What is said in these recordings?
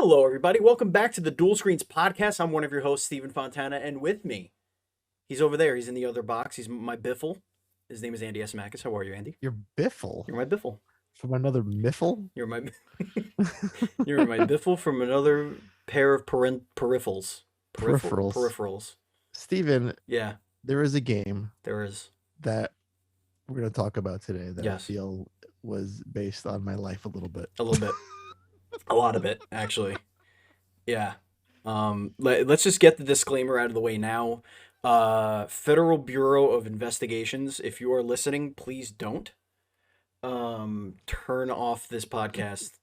Hello, everybody. Welcome back to the Dual Screens podcast. I'm one of your hosts, Stephen Fontana, and with me, he's over there. He's in the other box. He's my biffle. His name is Andy Esmakis. How are you, Andy? Your biffle? You're my biffle. From another miffle? You're my you're my biffle from another pair of peripherals. Peripherals. Stephen, Yeah, there is a game there is. that we're going to talk about today that I Yes. feel was based on my life a little bit. A little bit. A lot of it, actually. Yeah. Let's just get the disclaimer out of the way now. Federal Bureau of Investigations, if you are listening, please don't. Turn off this podcast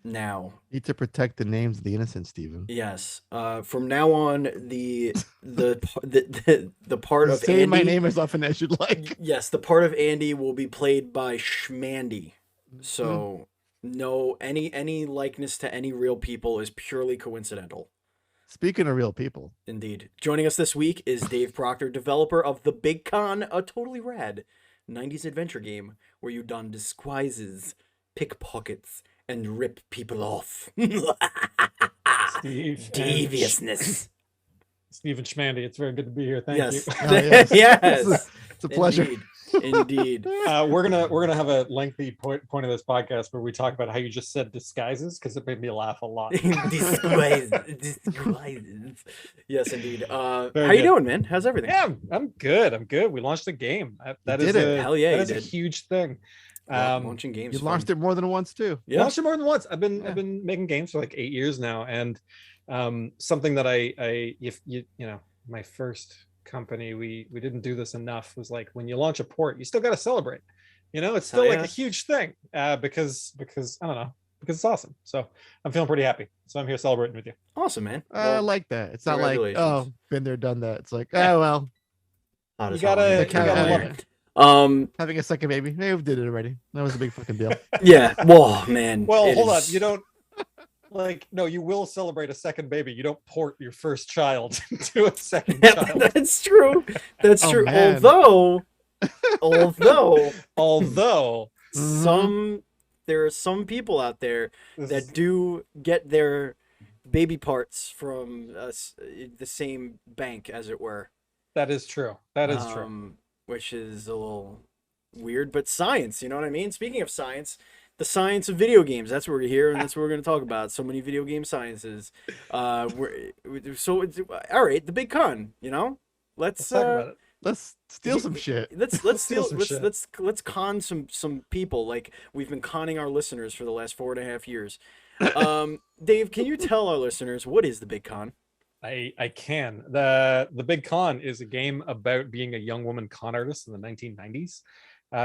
now. Need to protect the names of the innocent, Stephen. Yes. From now on, the part of Say Andy, my name as often as you'd like. yes, the part of Andy will be played by Schmandy. So no, any likeness to any real people is purely coincidental. Speaking of real people, Indeed. Joining us this week is Dave Proctor, developer of The Big Con, a totally rad 90s adventure game where you don disguises, pickpockets, and rip people off. Steve. Deviousness. Stephen Schmandy, it's very good to be here. Thank Yes. you. yes. Yes. It's a pleasure. Indeed. We're gonna have a lengthy point of this podcast where we talk about how you just said disguises because it made me laugh a lot. Disguises. Yes, indeed. How Very you good. doing, man? How's everything? Yeah, I'm good. We launched a game. That You is did it. Hell yeah, that you is a did. huge thing. Launching games. You fun. launched it more than once too. Yeah. Launched it more than once. I've Yeah. been making games for like 8 years now, and something that if you know, my first company, we didn't do this enough, was like when you launch a port, you still got to celebrate. You know, it's still Oh, like yeah. a huge thing because I don't know, because it's awesome. So I'm feeling pretty happy. So I'm here celebrating with you. Awesome, man. I Well, like that. It's not like, congratulations. been there, done that. It's like, Yeah. oh, well, hot You as hell, gotta- man. you gotta love Um, having a second baby. Hey, we did it already. That was a big fucking deal. yeah. Whoa, man. Well, it hold on. is- You don't like, no, you will celebrate a second baby. You don't port your first child to a second child. That's true. That's Oh, true. man. Although Although there are some people out there this that is- do get their baby parts from the same bank, as it were. that is true. That is true. Which is a little weird, but science, you know what I mean? Speaking of science, the science of video games, that's what we're here, and that's what we're going to talk about. So many video game sciences. All right, the big con, you know? Let's talk about it. Let's steal some shit. Let's steal steal some let's shit. let's con some people like we've been conning our listeners for the last 4.5 years. Dave, can you tell our listeners what is the big con? I can. The Big Con is a game about being a young woman con artist in the 1990s.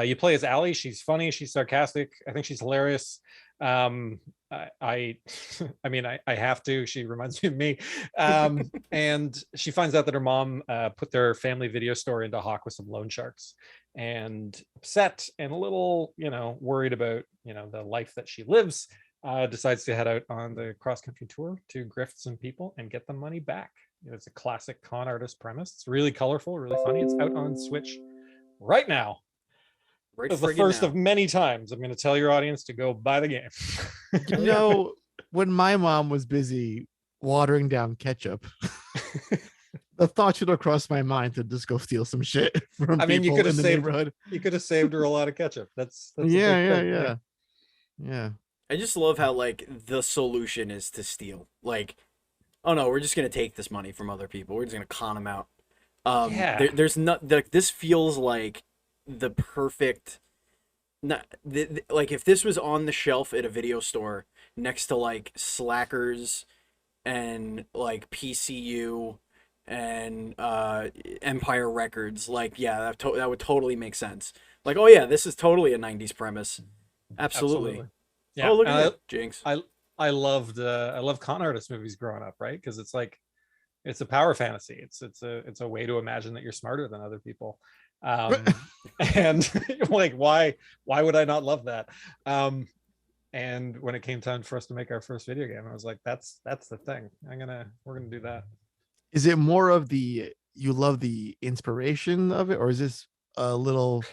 You play as Allie. She's funny. She's sarcastic. I think she's hilarious. I mean, I have to. She reminds me of me. And she finds out that her mom put their family video store into hawk with some loan sharks, and upset and a little, worried about, the life that she lives. Decides to head out on the cross-country tour to grift some people and get the money back. It's a classic con artist premise. It's really colorful, really funny. It's out on Switch right now. Right, It's the friggin' first now. of many times I'm going to tell your audience to go buy the game. You know, when my mom was busy watering down ketchup, the thought should have crossed my mind to just go steal some shit from I mean, you people could in have the saved- neighborhood. You could have saved her a lot of ketchup. That's a big Yeah, thing, yeah. I just love how like the solution is to steal. Like, oh no, we're just gonna take this money from other people. We're just gonna con them out. Yeah. There's not like this feels like the perfect. Not like if this was on the shelf at a video store next to like Slackers and like PCU and Empire Records. Like, yeah, that would totally make sense. Like, oh yeah, this is totally a 90s premise. Absolutely. Yeah. Oh, look at and that, Jinx. I loved con artist movies growing up, right? Because it's like, it's a power fantasy. It's a way to imagine that you're smarter than other people. And like, why would I not love that? And when it came time for us to make our first video game, I was like, that's the thing. We're gonna do that. Is it more of you love the inspiration of it, or is this a little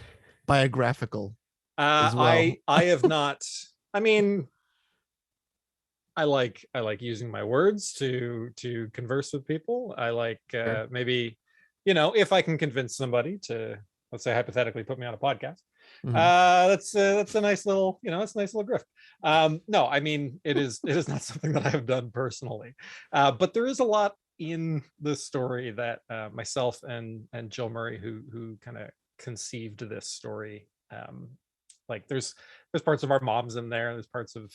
biographical as well? I have not. I mean, I like using my words to converse with people. I like maybe, if I can convince somebody to, let's say hypothetically, put me on a podcast. That's a nice little, it's a nice little grift. No, I mean, it is not something that I have done personally, but there is a lot in the story that myself and Jill Murray, who kind of conceived this story, like there's parts of our moms in there, there's parts of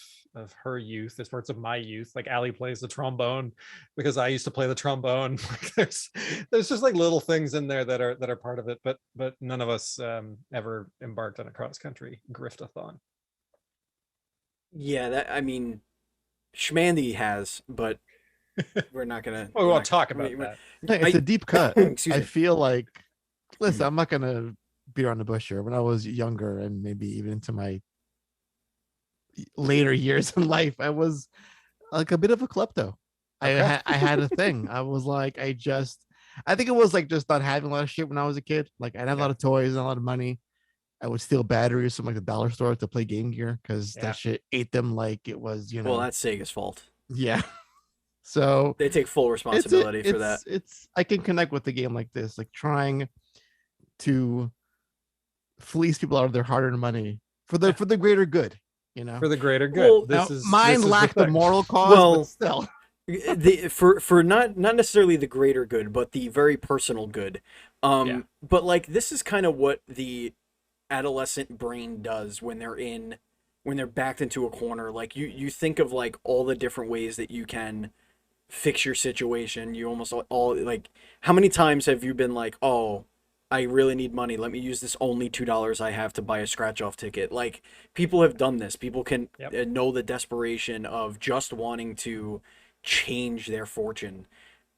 her youth, there's parts of my youth, like Allie plays the trombone because I used to play the trombone. Like there's just like little things in there that are part of it, but none of us ever embarked on a cross-country griftathon. Yeah, that, I mean, Schmandy has, but we're not gonna. We won't talk about that. It's a deep cut. Excuse I me. feel like, listen, I'm not gonna beat around the bush here. When I was younger and maybe even into my later years in life, I was like a bit of a klepto. Okay. I had a thing. I was like, I think it was like just not having a lot of shit when I was a kid. Like I had a lot of toys and a lot of money. I would steal batteries from like the dollar store to play Game Gear because that shit ate them like it was, Well, that's Sega's fault. Yeah. So they take full responsibility for that. I can connect with the game like this, like trying to fleece people out of their hard-earned money for the greater good, for the greater good. Well, mine lacked the moral cause, but still. For not necessarily the greater good, but the very personal good. But like this is kind of what the adolescent brain does when they're backed into a corner. Like you think of like all the different ways that you can fix your situation. You almost all like, how many times have you been like, oh, I really need money, let me use this only $2 I have to buy a scratch off ticket. Like people have done this. People can know the desperation of just wanting to change their fortune,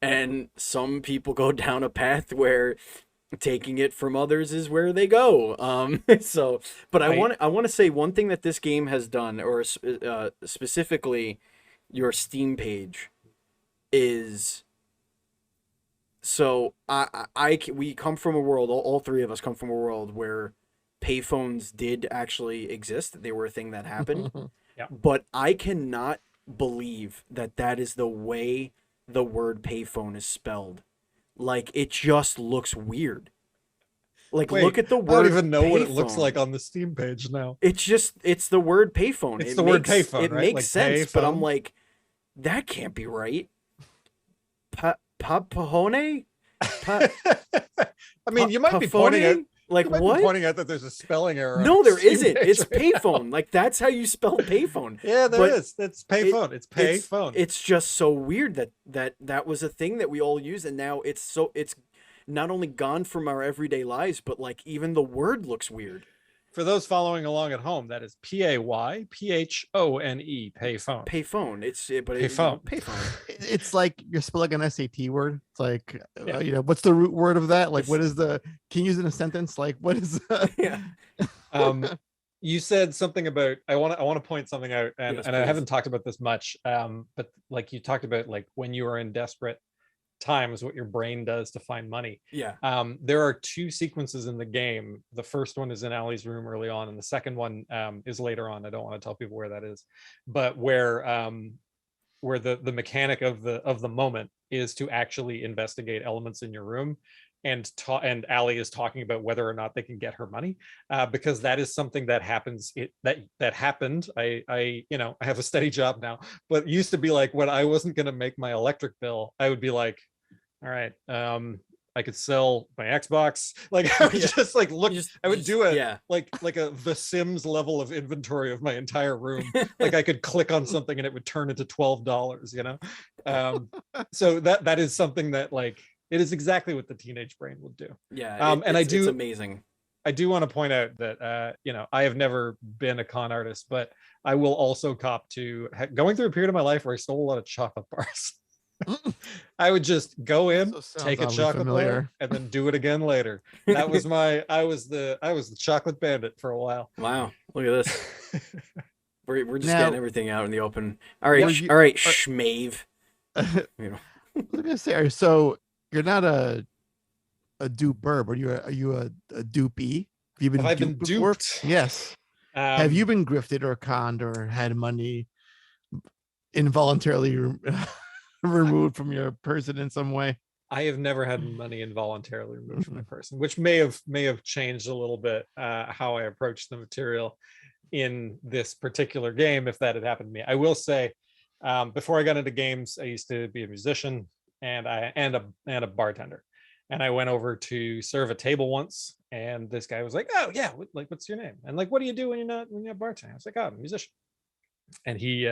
and some people go down a path where taking it from others is where they go. So but I want to say one thing that this game has done, or specifically your Steam page, is so we come from a world, all three of us come from a world where payphones did actually exist. They were a thing that happened. But I cannot believe that is the way the word payphone is spelled. Like it just looks weird. Like look at the word. I don't even know payphone. what it looks like on the Steam page now. It's the word payphone. It's the word payphone. It right? makes like sense, payphone? But I'm like, that can't be right. Papahone? I mean, you might be pointing out. Like what? Pointing out that there's a spelling error. No, there isn't. Page It's right payphone. now. Like that's how you spell payphone. Yeah, there is. It's payphone. It's payphone. It's just so weird that was a thing that we all use, and now it's not only gone from our everyday lives, but like even the word looks weird. For those following along at home, that is PAYPHONE, payphone. Payphone. Payphone. Payphone. It's like you're spelling an SAT word. It's like, what's the root word of that? Like, what is can you use it in a sentence? Like, what is? You said something about, I want to point something out, and I haven't talked about this much, but like you talked about, like when you are in desperate times, what your brain does to find money. There are two sequences in the game. The first one is in Allie's room early on, and the second one is later on. I don't want to tell people where that is, but where the mechanic of the moment is to actually investigate elements in your room, and Allie is talking about whether or not they can get her money, because that is something that happens. That happened. I have a steady job now, but it used to be like when I wasn't going to make my electric bill, I would be like, all right, I could sell my Xbox. Like I would just like look. I would do it like a The Sims level of inventory of my entire room. Like I could click on something and it would turn into $12. So that is something that like. It is exactly what the teenage brain will do. It's amazing. I do want to point out that, I have never been a con artist, but I will also cop to going through a period of my life where I stole a lot of chocolate bars. I would just go in, take a chocolate bar, and then do it again later. That was I was the chocolate bandit for a while. Wow. Look at this. We're just getting everything out in the open. All right. Schmave. I was gonna say, so you're not a dupe burb. Are you a dupey? Have I been duped? Yes. Have you been grifted or conned or had money involuntarily removed from your person in some way? I have never had money involuntarily removed from my person, which may have changed a little bit how I approach the material in this particular game, if that had happened to me. I will say, before I got into games, I used to be a musician and a bartender. And I went over to serve a table once, and this guy was like, "Oh yeah, what's your name?" And like, "What do you do when you're not bartending?" I was like, "Oh, I'm a musician." And he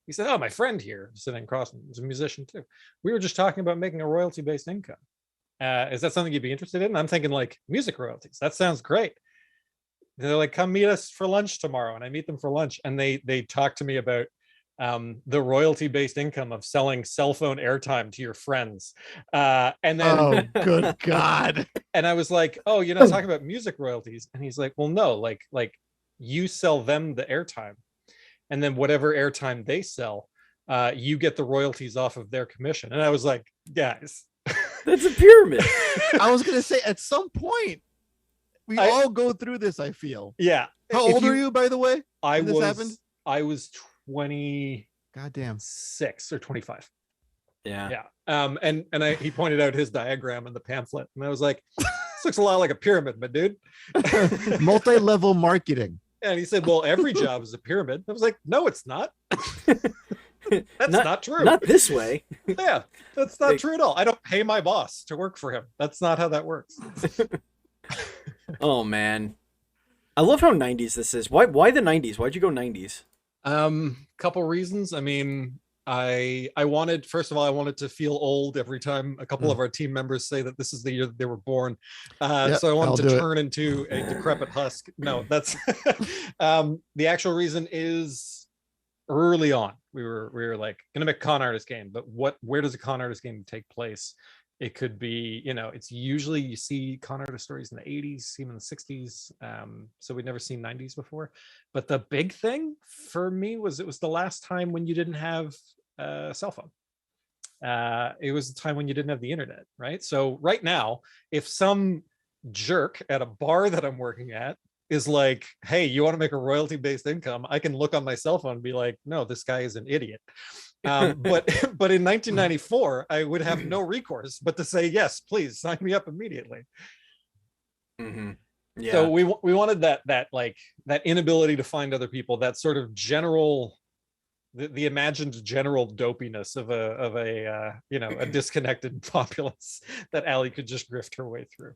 said, "Oh, my friend here sitting across from me is a musician too. We were just talking about making a royalty-based income. Is that something you'd be interested in?" I'm thinking like music royalties. That sounds great. They're like, "Come meet us for lunch tomorrow." And I meet them for lunch, and they talk to me about the royalty-based income of selling cell phone airtime to your friends. And then, oh, good God. And I was like, "Oh, you're not talking about music royalties?" And he's like, "Well, no, like you sell them the airtime, and then whatever airtime they sell, you get the royalties off of their commission." And I was like, "Guys, that's a pyramid." I was gonna say at some point we all go through this. I feel. Yeah. How old are you, by the way? I when this happened? I was 26 Goddamn. or 25. Yeah. And he pointed out his diagram in the pamphlet, and I was like, "This looks a lot like a pyramid, my dude." Multi-level marketing. And he said, "Well, every job is a pyramid." I was like, "No, it's not." That's not true. Not this way. Yeah, that's not true at all. I don't pay my boss to work for him. That's not how that works. Oh man, I love how 90s this is. Why the 90s? Why'd you go 90s? Couple reasons. I mean, I wanted, first of all, I wanted to feel old every time a couple of our team members say that this is the year that they were born. So I wanted to turn into a decrepit husk. No, that's the actual reason is early on. We were like gonna make a con artist game, but where does a con artist game take place? It could be, it's usually you see con artist stories in the 80s, even the 60s. So we'd never seen 90s before. But the big thing for me was it was the last time when you didn't have a cell phone. It was the time when you didn't have the internet, right? So right now, if some jerk at a bar that I'm working at is like, "Hey, you want to make a royalty-based income?" I can look on my cell phone and be like, "No, this guy is an idiot." But in 1994, I would have no recourse but to say, "Yes, please sign me up immediately." Mm-hmm. Yeah. So we wanted that inability to find other people, that sort of general, the imagined general dopiness of a disconnected populace that Allie could just grift her way through.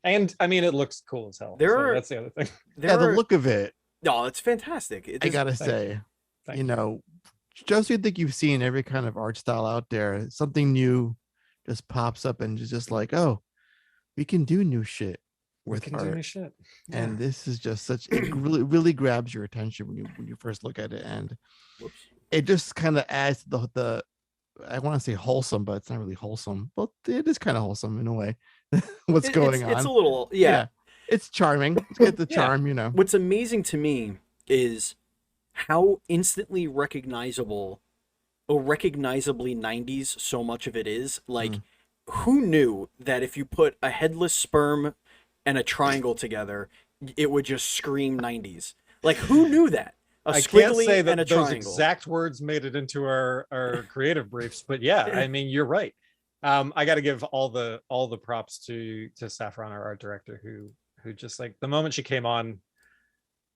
And I mean, it looks cool as hell. That's the other thing. The look of it. No, it's fantastic. I gotta say, just you think you've seen every kind of art style out there, something new just pops up and is just like, "Oh, we can do new shit with art." Do new shit. Yeah. And this is just it really, really grabs your attention when you first look at it, and it just kind of adds to the I want to say wholesome, but it's not really wholesome. But it is kind of wholesome in a way. What's going on? It's a little, yeah. It's charming. Let's get the charm, What's amazing to me is how instantly recognizably 90s so much of it is. Like, who knew that if you put a headless sperm and a triangle together, it would just scream 90s? Like, who knew that? I can't say that those exact words made it into our creative briefs, but yeah, I mean, you're right. I got to give all the props to Saffron, our art director, who just like the moment she came on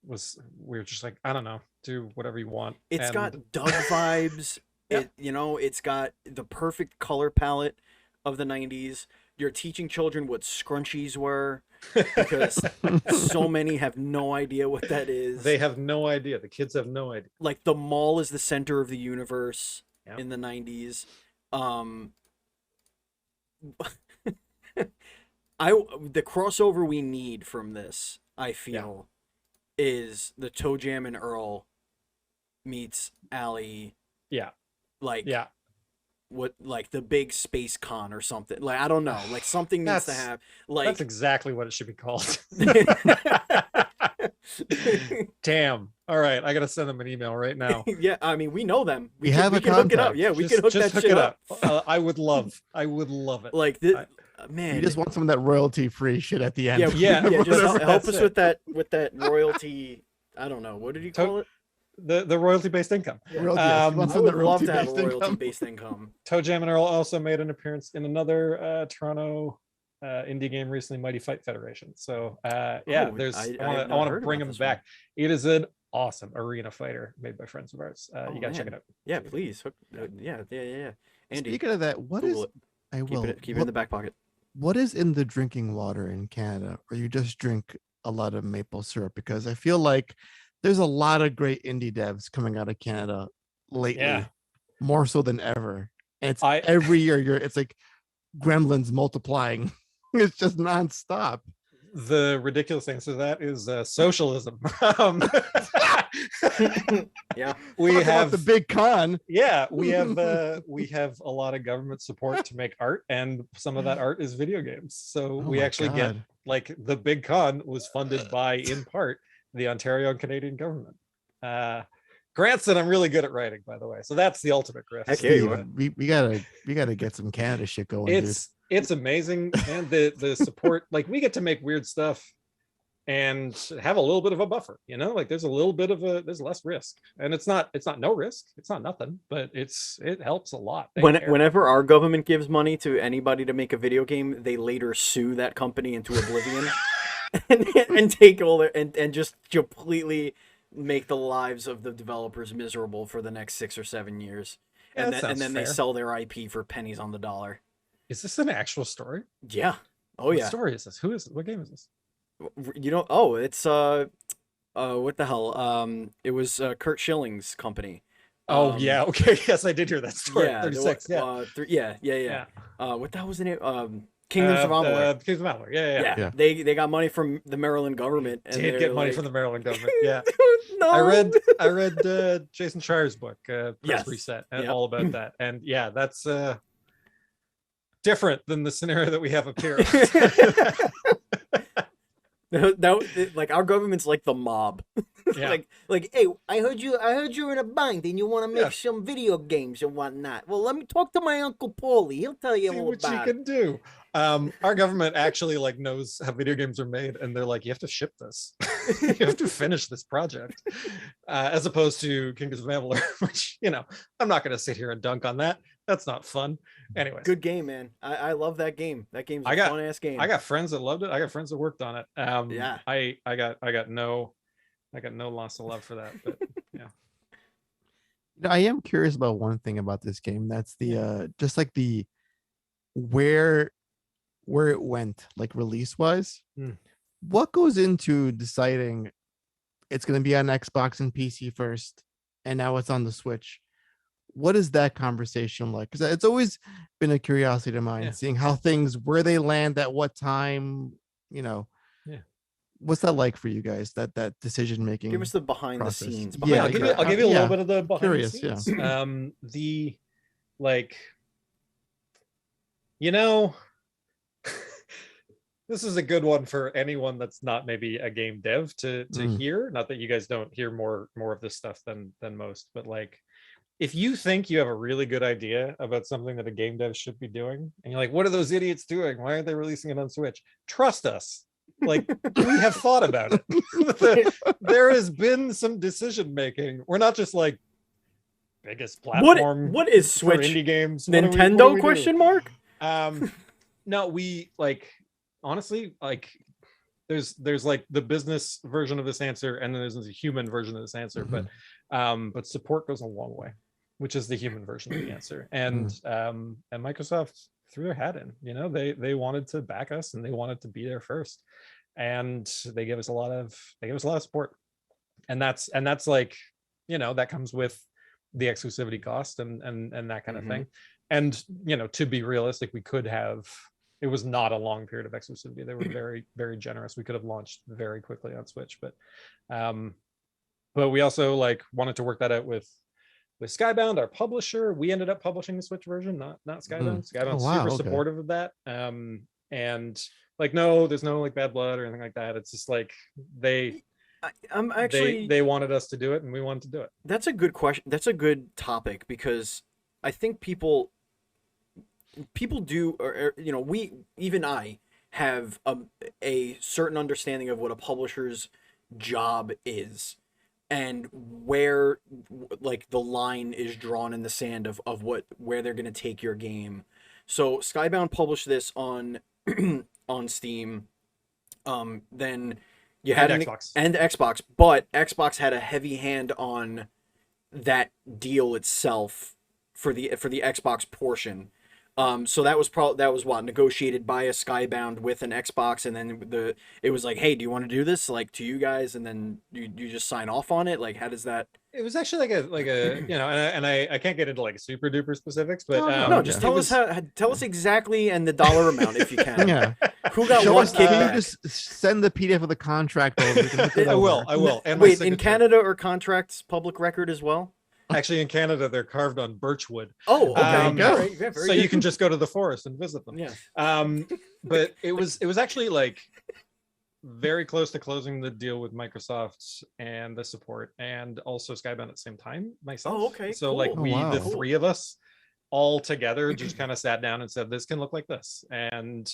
we were just like, I don't know, do whatever you want. It's got Doug vibes. Yeah. It's got the perfect color palette of the 90s. You're teaching children what scrunchies were, because so many have no idea what that is. They have no idea. The kids have no idea. Like, the mall is the center of the universe in the 90s. The crossover we need from this, I feel, is the Toe Jam and Earl meets Allie. Yeah. What, like the big space con or something? Like, I don't know. Like, something needs to have. Like, that's exactly what it should be called. Damn. All right, I gotta send them an email right now. Yeah, I mean, we know them. We can hook it up. Yeah, we can hook that shit up. I would love it. Like, man, you just want some of that royalty-free shit at the end. Yeah. Just help us with that royalty. I don't know. What did you call it? the royalty based income. Royalty, yes, he Um, wants I some of would the love to have a royalty-based income. royalty-based income. Toe Jam and Earl also made an appearance in another Toronto indie game recently, Mighty Fight Federation. So yeah, Oh, there's I I have want not to heard bring about him this one. back. It is an awesome arena fighter made by friends of ours. Oh, You gotta check man. it out. Yeah, please. Yeah. Andy, Speaking of that, what Google is it. I Keep will. it keep it in the back pocket. What is in the drinking water in Canada, or you just drink a lot of maple syrup? Because I feel like there's a lot of great indie devs coming out of Canada lately, Yeah. more so than ever. And it's I- every year it's like gremlins multiplying. It's just nonstop. The ridiculous answer to that is socialism. Yeah. We Talk about have the big con. yeah, we have a lot of government support to make art, and some of that art is video games. So Oh we my actually get God. like the big con was funded by, in part, the Ontario and Canadian government. Grants that I'm really good at writing, by the way. So that's the ultimate grift. Heck yeah, you Steve, are. we gotta get some Canada shit going, dude. It's amazing, and the support, like we get to make weird stuff and have a little bit of a buffer, you know, like there's a little bit of there's less risk, and it's not no risk, it's not nothing, but it helps a lot. Whenever our government gives money to anybody to make a video game, they later sue that company into oblivion and take all their and just completely make the lives of the developers miserable for the next 6 or 7 years. Yeah, And that then sounds they fair. sell their IP for pennies on the dollar. Is this an actual story? Yeah. Oh What yeah. story is this? What game is this? You know, oh, it's what the hell? It was Kurt Schilling's company. Oh yeah, okay. Yes, I did hear that story. Yeah, 36. Yeah. What the hell was the name? Kingdoms of Amalur. Kingdoms of Amalur. Yeah. Yeah. They got money from the Maryland government. And Did they're get money like, from the Maryland government. Yeah. No. I read Jason Schreier's book, Press Yes. Reset, and Yep. all about that. And yeah, that's different than the scenario that we have up here. Like our government's like the mob. Yeah. like, hey, I heard you're in a bind and you want to make Yeah. some video games and whatnot. Well, let me talk to my Uncle Paulie. He'll tell you See all what you about it. can do. Our government actually like knows how video games are made, and they're like, you have to ship this. You have to finish this project, as opposed to Kingdoms of Amalur, which, you know, I'm not going to sit here and dunk on that. That's not fun. Anyways, Good game, man. I love that game. That game's a I got- fun ass game. I got friends that loved it. I got friends that worked on it. Yeah. I got no loss of love for that. But yeah. You know, I am curious about one thing about this game. That's the just like the where it went, like release wise. Hmm. What goes into deciding it's going to be on Xbox and PC first, and now it's on the Switch? What is that conversation like? Because it's always been a curiosity of mine, Yeah. seeing how things, where they land at what time. You know, Yeah. what's that like for you guys? That decision making. Give us the behind process. the scenes. Yeah, I'll give you a yeah. little bit of the behind Curious, the yeah. scenes. The like, you know, this is a good one for anyone that's not maybe a game dev to Mm. hear. Not that you guys don't hear more of this stuff than most, but like, if you think you have a really good idea about something that a game dev should be doing, and you're like, what are those idiots doing? Why aren't they releasing it on Switch? Trust us. Like, we have thought about it. There has been some decision making. We're not just like biggest platform. What is for Switch? indie games? What do we Nintendo do? question mark? No, we like, honestly, like there's like the business version of this answer, and then there's a human version of this answer. But support goes a long way, which is the human version of the answer. And Microsoft threw their hat in. You know, they wanted to back us, and they wanted to be there first, and they gave us a lot of support. And that's like, you know, that comes with the exclusivity cost and that kind of thing. And, you know, to be realistic, we could have, it was not a long period of exclusivity. They were very, very generous. We could have launched very quickly on Switch, but we also like wanted to work that out with Skybound, our publisher. We ended up publishing the Switch version, not Skybound. Skybound's super supportive of that. And like, no, there's no like bad blood or anything like that. It's just like I'm actually they wanted us to do it, and we wanted to do it. That's a good question. That's a good topic, because I think people do, or you know, I have a certain understanding of what a publisher's job is. and where like the line is drawn in the sand of where they're going to take your game. So Skybound published this on on Steam. Then you had Xbox. and Xbox, but Xbox had a heavy hand on that deal itself for the Xbox portion. So that was what negotiated by a Skybound with an Xbox, and then it was like, hey, do you want to do this like to you guys, and then you just sign off on it? Like, how does that? It was actually like a you know, and I can't get into like super duper specifics, but No, just tell us tell us exactly and the dollar amount if you can. Yeah. Who got Show what us, can kickback? you just send the PDF of the contract over? We can look it I will. over. And my Wait, in signature. Canada are contracts public record as well? Actually, in Canada, they're carved on birch wood. Oh, okay. Um, All right. Yeah, very So you good. can just go to the forest and visit them. Yeah. But it was actually like very close to closing the deal with Microsoft and the support, and also Skybound at the same time myself. Oh, okay, So like cool. we, Oh, wow. the three of us, all together, just kind of sat down and said, "This can look like this," and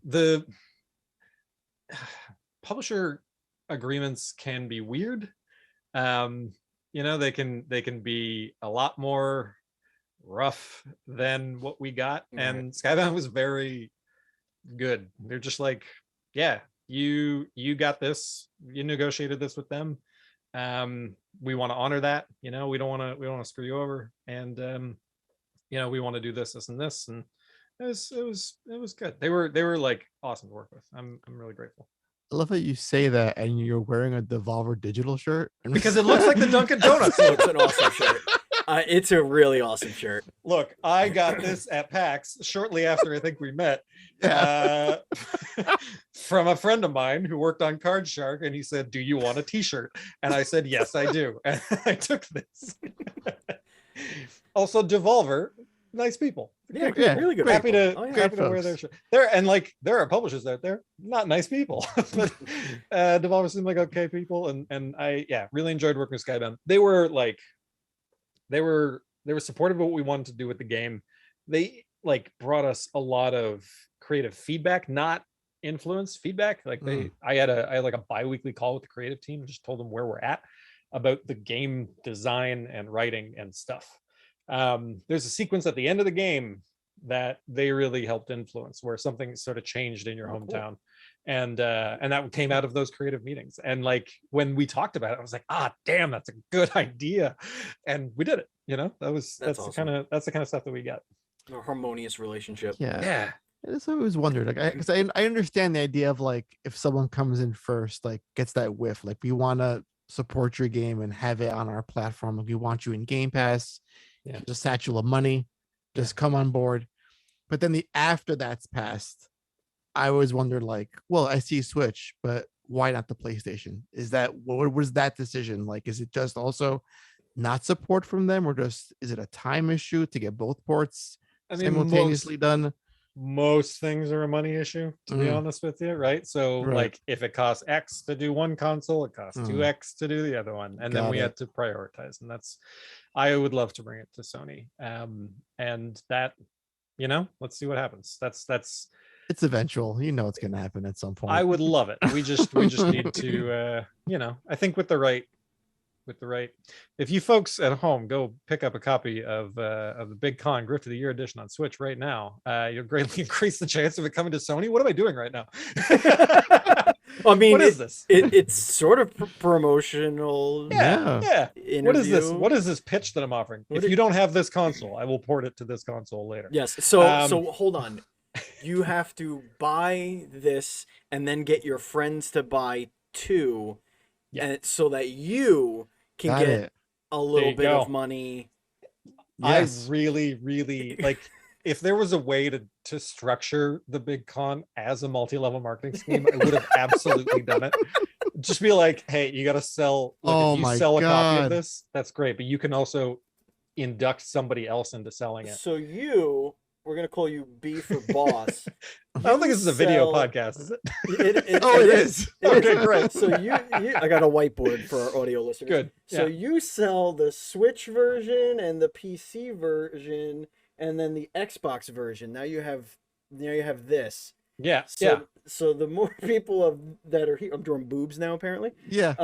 the publisher agreements can be weird. You know, they can be a lot more rough than what we got, and Skybound was very good. They're just like, yeah, you got this, you negotiated this with them, we want to honor that, you know, we don't want to screw you over, and you know, we want to do this and this, and it was good. They were like awesome to work with. I'm really grateful. I love how you say that and you're wearing a Devolver Digital shirt. Because it looks like the Dunkin' Donuts. So it's an awesome shirt. It's a really awesome shirt. Look, I got this at PAX shortly after I think we met, from a friend of mine who worked on Card Shark, and he said, "Do you want a T-shirt?" And I said, "Yes, I do." And I took this. Also, Devolver, nice people. Yeah, Yeah, really good. Happy to Oh, yeah. happy to wear their shirt. There are publishers out there, not nice people, but Devolver seemed like okay people, and I really enjoyed working with Skybound. They were supportive of what we wanted to do with the game. They like brought us a lot of creative feedback, not influence feedback. Like I had like a bi-weekly call with the creative team, just told them where we're at about the game design and writing and stuff. There's a sequence at the end of the game that they really helped influence, where something sort of changed in your hometown. Cool. And that came out of those creative meetings. And like when we talked about it, I was like, damn, that's a good idea. And we did it. You know, that's awesome. the kind of stuff that we got. A harmonious relationship. Yeah. That's what I always wondered. Like, because I understand the idea of like if someone comes in first, like gets that whiff, like we want to support your game and have it on our platform. Like we want you in Game Pass. Yeah, just satchel of money, just come on board. But then after that's passed, I always wondered, like, well, I see Switch, but why not the PlayStation? Is that what was that decision? Like, is it just also not support from them, or just is it a time issue to get both ports simultaneously done? Most things are a money issue, to be honest with you, right? So like if it costs X to do one console, it costs 2X to do the other one, and then we had to prioritize, and that's, I would love to bring it to Sony, and that, you know, let's see what happens. That's it's eventual, you know, it's gonna happen at some point. I would love it. We just need to you know, I think with the right, if you folks at home go pick up a copy of the Big Con Grift of the Year edition on Switch right now, you'll greatly increase the chance of it coming to Sony. What am I doing right now? I mean, what is this? It's sort of promotional. Yeah. Interview. What is this? What is this pitch that I'm offering? If you don't have this console, I will port it to this console later. Yes. So hold on. You have to buy this and then get your friends to buy two, and so that you can get a little bit of money. Yes. I really like, if there was a way to structure the Big Con as a multi-level marketing scheme, I would have absolutely done it. Just be like, hey, you got to sell. Like, if you sell a copy of this, that's great, but you can also induct somebody else into selling it. So we're gonna call you B for boss. I don't think this is a video podcast, is it? It is. Okay, great. So I got a whiteboard for our audio listeners. Good. So you sell the Switch version and the PC version, and then the Xbox version. Now you have this. Yeah. So the more people that are here, I'm drawing boobs now apparently. Yeah.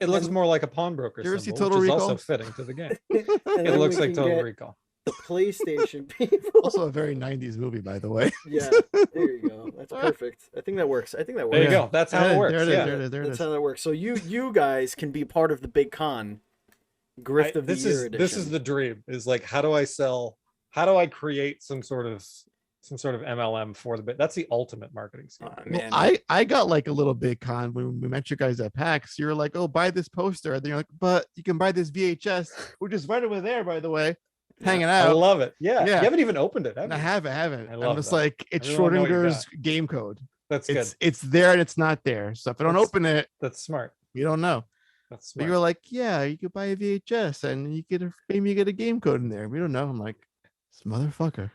It looks more like a pawnbroker You ever see symbol, Total which is Recall? also fitting to the game. And It then looks we like can Total get Recall. the PlayStation people. Also a very 90s movie, by the way. Yeah, there you go. That's perfect. I think that works. I think that works. There you go. That's how it works. There it is. Yeah. There it is. There it That's is. how that works. So you guys can be part of the big con, Grift of the Year edition. This is the dream. Is like, how do I create some sort of MLM for the bit? That's the ultimate marketing scheme. Man. Well, I got like a little big con when we met you guys at PAX. You were like, "Oh, buy this poster," and then you're like, "But you can buy this VHS, which is right over there, by the way, hanging I out." love it. Yeah. Yeah. You haven't even opened it, have And I you? haven't. I I'm love just that. like, it's Everyone know what you Schrodinger's game code. That's good. It's there and it's not there. So if I don't That's- open it, That's smart. you don't know. That's But smart. you were like, "Yeah, you could buy a VHS and you could maybe you get a game code in there." We don't know. I'm like, this motherfucker.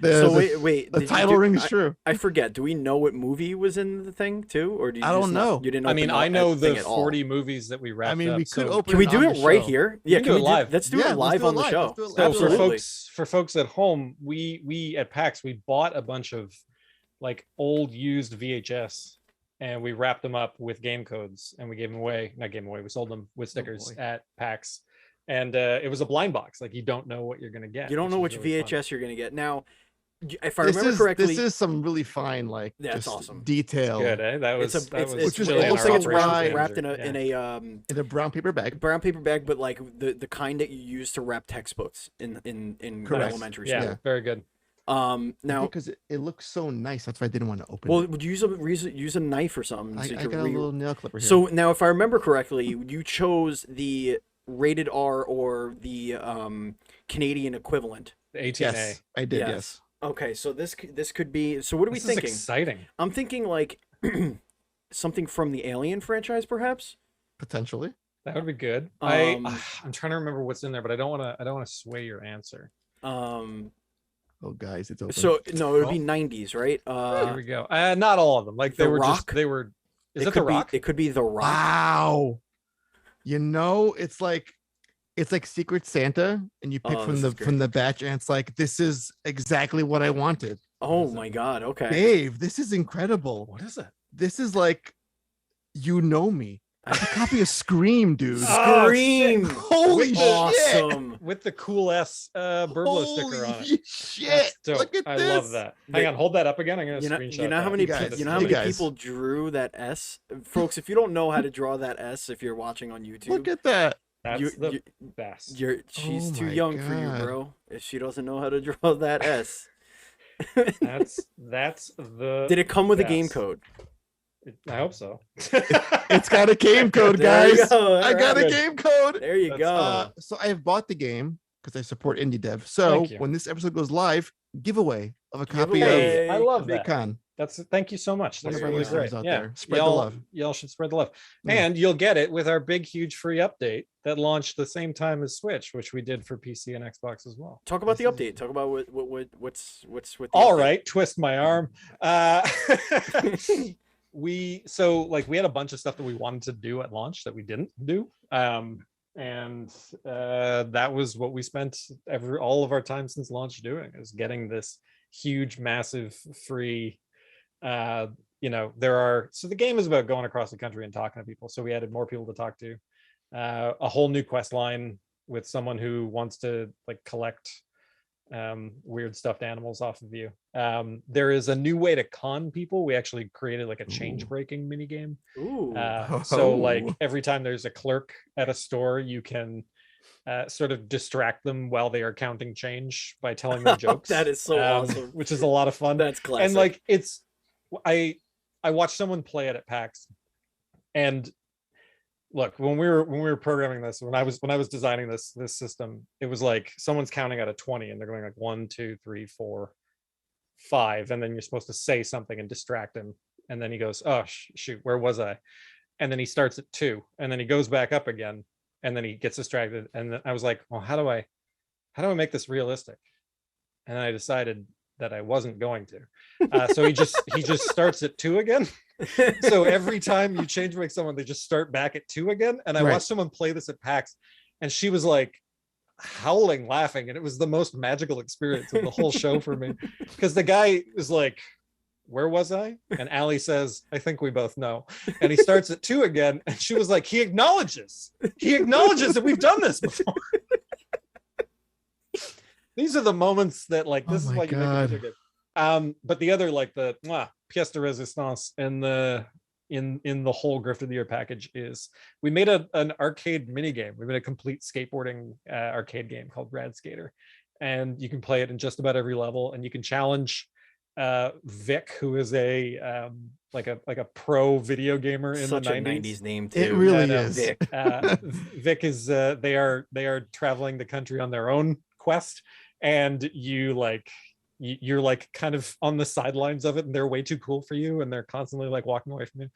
So wait. The did you title do- rings true. I forget. Do we know what movie was in the thing too, or do you I just don't not- know. You didn't. I mean, open I up know that thing the at all? 40 movies that we wrapped I mean, up. we could so- open Can we it do on it the right show. here? We Yeah, can do it live. Let's do Yeah, it let's live do it on the live. show. Let's do it live. So Absolutely. for folks at home, we at PAX, we bought a bunch of like old used VHS and we wrapped them up with game codes and we gave them away. Not gave them away. We sold them with stickers boy. at PAX. And it was a blind box. Like you don't know what you're gonna get. You don't know is which really fun. VHS you're gonna get. Now, if I This remember is correctly, this is some really fine, like, Yeah, it's just awesome. detail Good, eh? That was it's a, that it's, was it's Which is really, it looks like it's also wrapped, why- wrapped in Yeah. in a brown paper bag. brown paper bag, but like the kind that you use to wrap textbooks in Correct. elementary yeah, school. Yeah. very good. Now, Because it looks so nice, that's why I didn't want to open well, it. would you use a knife or something? I so you got could a little nail clipper here. So now, if I remember correctly, you chose the rated R or the Canadian equivalent. The 18A. yes, I did. Yes. Okay, so this could be. So what are we This is thinking? exciting. I'm thinking like something from the Alien franchise, perhaps. Potentially. That would be good. Um, I'm trying to remember what's in there, but I don't want to sway your answer. Oh, guys, it's open. So no, it would be 90s, right? Here we go. Not all of them. Like they The were Rock? just they were. Is it it The could be- Rock? It could be The Rock. wow. You know, it's like Secret Santa, and you pick Oh, from this is from the batch, and it's like, this is exactly what I wanted. Oh my God. Okay. Dave, this is incredible. What is it? This is like, you know me. It's a copy of Scream, dude. Oh, Scream. Holy shit. Awesome. With the cool S Burblo sticker on it. Holy shit. That's dope. Look at I this. love that. Hang on, hold that up again. I'm gonna You know, screenshot. you know how that. many You guys- you know how you many guys. people drew that S, folks. If you don't know how to draw that S, if you're watching on YouTube, Look at that. That's you- the you- best. she's Oh too my young for you, God. bro. If she doesn't know how to draw that S. That's the. Did it come with a game best. code? I hope so. It's got a game code, There you guys. go. I got a Good. game code. There you That's, go. So I have bought the game because I support indie dev. So Thank you. when this episode goes live, giveaway of a copy Giveaway. of I love Big that. Con. Thank you so much. One That's of our really listeners great. out Yeah, there. Spread the y'all, love. y'all should spread the love, Yeah. and you'll get it with our big, huge free update that launched the same time as Switch, which we did for PC and Xbox as well. Talk about the this update. Talk about what's with the All update. right, twist my arm. We had a bunch of stuff that we wanted to do at launch that we didn't do. And that was what we spent all of our time since launch doing, is getting this huge, massive free the game is about going across the country and talking to people. So we added more people to talk to, a whole new quest line with someone who wants to like collect weird stuffed animals off of you. There is a new way to con people. We actually created like a change breaking mini game. Ooh. So like Oh. every time there's a clerk at a store, you can sort of distract them while they are counting change by telling them jokes. That is so awesome. Which is a lot of fun. That's classic. And like I watched someone play it at PAX, and look, when we were programming this, when I was designing this system, it was like someone's counting out of 20 and they're going like 1, 2, 3, 4, 5, and then you're supposed to say something and distract him, and then he goes, oh shoot, where was I? And then he starts at 2, and then he goes back up again, and then he gets distracted, and then I was like, well, how do I make this realistic? And I decided that I wasn't going to. So he just starts at 2 again. So every time you change make someone, they just start back at 2 again. And I Right. watched someone play this at PAX, and she was like howling, laughing, and it was the most magical experience of the whole show for me, because the guy was like where was I? And Allie says, I think we both know. And he starts at 2 again. And she was like, he acknowledges that we've done this before. These are the moments that like, this is why you make a video game. But the other, like the pièce de résistance in the whole Grift of the Year package is we made an arcade mini game. We made a complete skateboarding arcade game called Rad Skater. And you can play it in just about every level, and you can challenge Vic, who is a like a pro video gamer in Such the 90s. a 90s name too. It really is. Vic. Vic is they are traveling the country on their own quest, and you're like kind of on the sidelines of it, and they're way too cool for you, and they're constantly like walking away from you.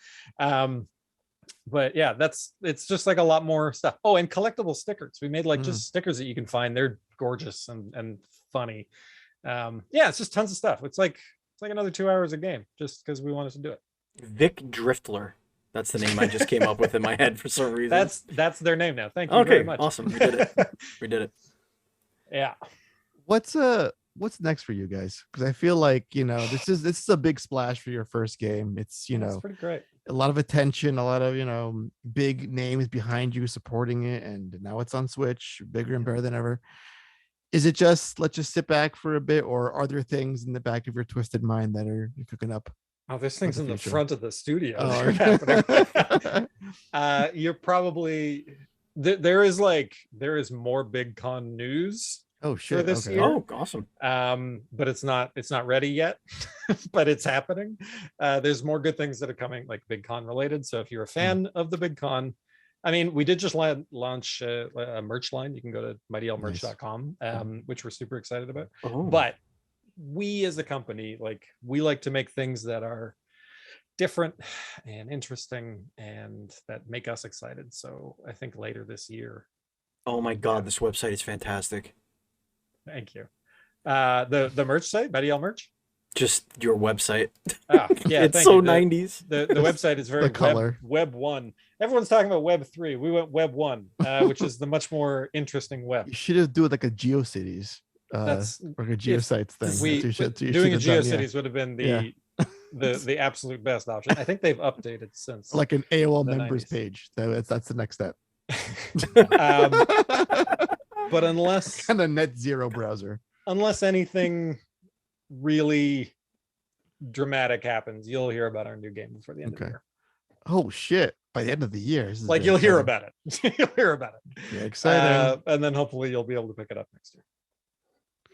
But yeah, it's just like a lot more stuff. Oh, and collectible stickers. We made like just stickers that you can find. They're gorgeous and funny. Yeah, it's just tons of stuff. It's like another 2 hours a game just because we wanted to do it. Vic Driftler. That's the name I just came up with in my head for some reason. That's their name now. Thank you very much. Awesome. We did it. We did it. Yeah. What's next for you guys? Because I feel like, this is a big splash for your first game. It's It's pretty great. a lot of attention, a lot of big names behind you supporting it, and now it's on Switch, bigger and better than ever. Is it just let's just sit back for a bit, or are there things in the back of your twisted mind that are cooking up? Oh, there's things in the future. front of the studio. Oh. You're probably there is more big con news Oh for shit! this Okay. year. Oh, awesome. But it's not ready yet, but it's happening. There's more good things that are coming, like big con related. So if you're a fan of the big con, I mean, we did just launch a merch line. You can go to mightylmerch.com, which we're super excited about. Oh. But we as a company, we like to make things that are different and interesting and that make us excited. So I think later this year. Oh my God, this website is fantastic. Thank you. The merch site, Medial Merch. Just your website. Yeah, it's so 90s. The website is very The color. web 1. Everyone's talking about Web 3. We went Web 1, which is the much more interesting web. You should have do it like a GeoCities, That's like a GeoSites thing. we That's what you doing a should have done, GeoCities would have been Yeah. the absolute best option. I think they've updated since. like an AOL the members 90s. page. That's the next step. But unless Kind of net zero browser. anything really dramatic happens, you'll hear about our new game before the end of the Okay. year. Oh shit! By the end of the year, this is Like very you'll hear exciting. about it. You'll hear about it. Yeah, exciting. And then hopefully you'll be able to pick it up next year.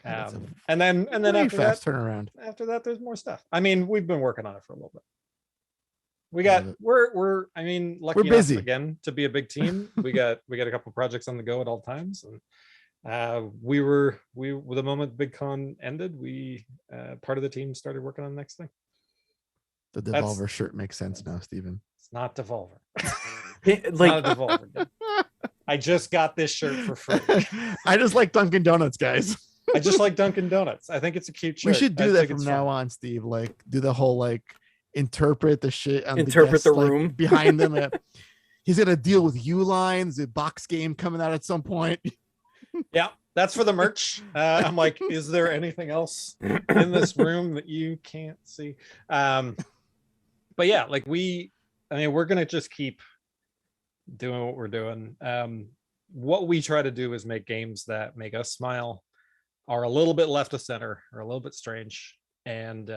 That's a And then very after fast that, turnaround. there's more stuff. I mean, we've been working on it for a little bit. We Love got it. we're I mean, lucky We're enough busy. again to be a big team. We got a couple projects on the go at all times, and the moment BigCon ended, we part of the team started working on the next thing. The That's- Devolver shirt makes sense now, Steven. It's not Devolver. It- It's like, not a Devolver game. I just got this shirt for free. I just like Dunkin' Donuts, guys. I just like Dunkin' Donuts. I think it's a cute shirt. We should I do that think from it's now fun. on, Steve. Like, do the whole interpret the shit on Interpret guests, the room. behind them. He's gonna deal with U-lines, a box game coming out at some point. Yeah, that's for the merch. I'm like, is there anything else in this room that you can't see? But yeah, we're gonna just keep doing what we're doing. What we try to do is make games that make us smile, are a little bit left of center, or a little bit strange, and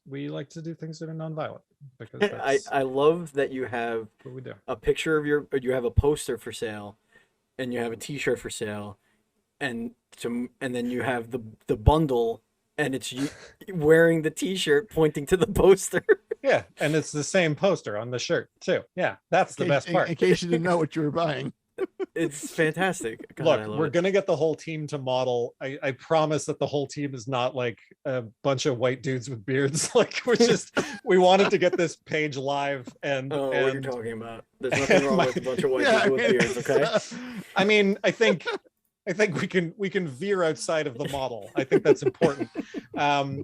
we like to do things that are nonviolent because that's I love that you have what we do. a picture of you have a poster for sale, and you have a T-shirt for sale, and then you have the bundle, and it's you wearing the T-shirt pointing to the poster. Yeah, and it's the same poster on the shirt too. Yeah, that's the best part. In case you didn't know what you were buying. It's fantastic. God, I Look, love we're it. gonna get the whole team to model. I promise that the whole team is not like a bunch of white dudes with beards. Like we wanted to get this page live, and Oh, what you're talking about. There's nothing wrong with a bunch of white people with beards, okay? I mean, I think we can veer outside of the model. I think that's important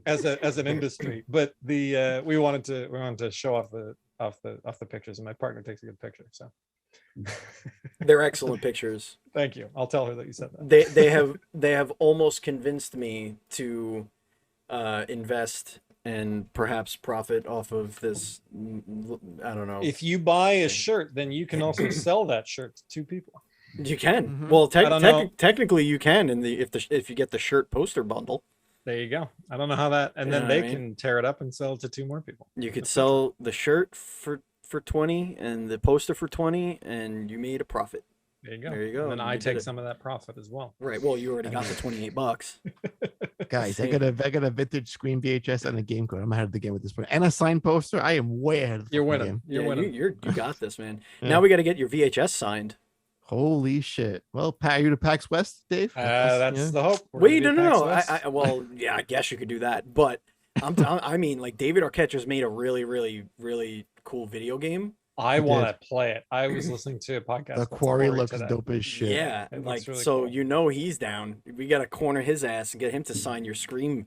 as an industry. But we wanted to show off the pictures, and my partner takes a good picture. So They're excellent pictures. thank you. I'll tell her that you said that. They have almost convinced me to invest and perhaps profit off of this. I don't know. If you buy a thing. shirt, then you can also sell that shirt to two people. You can. Mhm. Well, I don't know. technically you can in the if you get the shirt poster bundle. There you go. I don't know how that, and You know then what I they mean? can tear it up and sell it to two more people. You could sell the shirt for 20 and the poster for 20, and you made a profit. There you go. There you go. And then You I did take it. some of that profit as well. Right. Well, you already got the $28. Guys, I got a vintage screen VHS and a game code. I'm ahead of the game at this point, and a signed poster. I am way ahead of the You're fucking winning. game. You're Yeah, winning. you got this, man. Yeah. Now we got to get your VHS signed. Holy shit! Well, Pat, you to PAX West, Dave? That's the hope. We're Wait, gonna no, be no, no. PAX West. Well, yeah, I guess you could do that, but I mean, like David Arquette just made a really, really, really cool video game. I He want did. to play it. I was listening to a podcast. The called quarry looks today. dope as shit. Yeah, It like looks really so cool. you know he's down. We got to corner his ass and get him to sign your Scream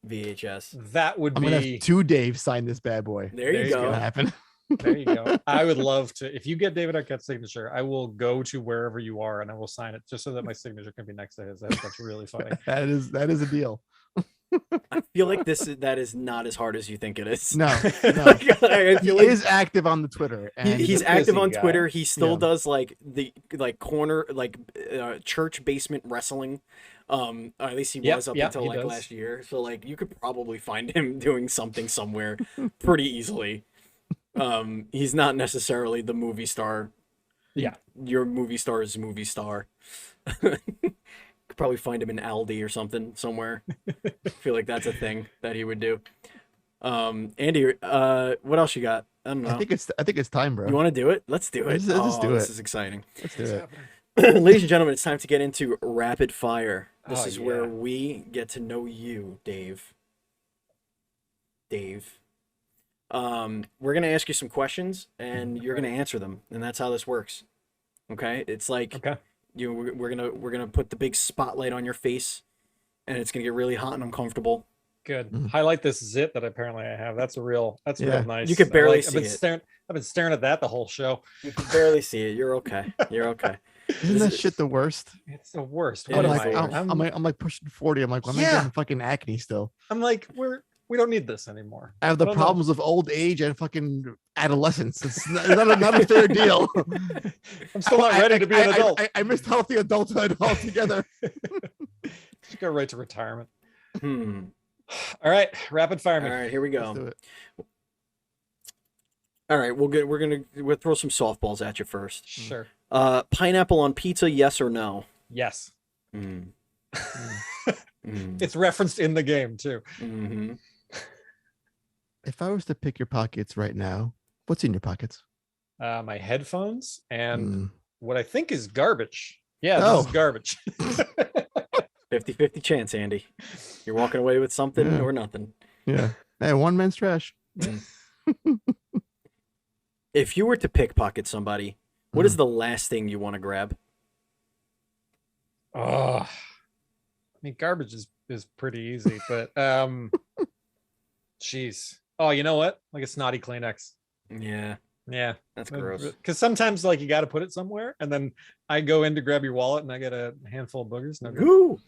VHS. That would I'm gonna be. have two Dave sign this bad boy. There There you you It's gonna go. happen. There you go. I would love to. If you get David Arquette's signature, I will go to wherever you are and I will sign it just so that my signature can be next to his. I think that's really funny. that is a deal. I feel like that is not as hard as you think it is. No, no. I He feel like is active on the Twitter, and he's He's a active busy on guy. Twitter. He still Yeah. does like the corner church basement wrestling. At least he Yep, was up yep, until he like does. last year. So like you could probably find him doing something somewhere pretty easily. He's not necessarily the movie star. Yeah. Your movie star is movie star. Could probably find him in Aldi or something somewhere. I feel like that's a thing that he would do. Andy, what else you got? I don't know. I think it's time, bro. You want to do it? Let's do it. Let's do This it. is exciting. Let's do it. Ladies and gentlemen, it's time to get into rapid fire. This Oh, is where yeah. we get to know you, Dave. We're gonna ask you some questions, and you're gonna answer them, and that's how this works. Okay? It's like Okay. we're gonna put the big spotlight on your face, and it's gonna get really hot and uncomfortable. Good. Mhm. Highlight this zit that apparently I have. That's Yeah. real nice. You could I barely I've been see it. staring. I've been staring at that the whole show. You can barely see it. You're okay. You're okay. Isn't that shit the worst? It's the worst. It What is am the I? worst. I'm like pushing 40. I'm like, why am I Yeah. getting fucking acne still? I'm like, we don't need this anymore. I have the I don't know. problems of old age and fucking adolescence. It's not a fair deal. I'm still not ready to be an adult. I missed healthy adulthood altogether. Just go right to retirement. Hmm. All right, rapid fire All me. right, here we Let's go. do it. All right, we'll throw some softballs at you first. Sure. Pineapple on pizza, yes or no? Yes. Mm. It's referenced in the game too. Mm-hmm. If I was to pick your pockets right now, what's in your pockets? My headphones and Mm. what I think is garbage. Yeah, Oh. this is garbage. 50-50 chance, Andy. You're walking away with something Yeah. or nothing. Yeah. Hey, one man's trash. If you were to pickpocket somebody, what is the last thing you want to grab? Oh, I mean, garbage is pretty easy, but jeez. Oh, you know what? Like a snotty Kleenex. Yeah, Yeah, that's gross. because sometimes like you got to put it somewhere, and then I go in to grab your wallet, and I get a handful of boogers. No good. Woo!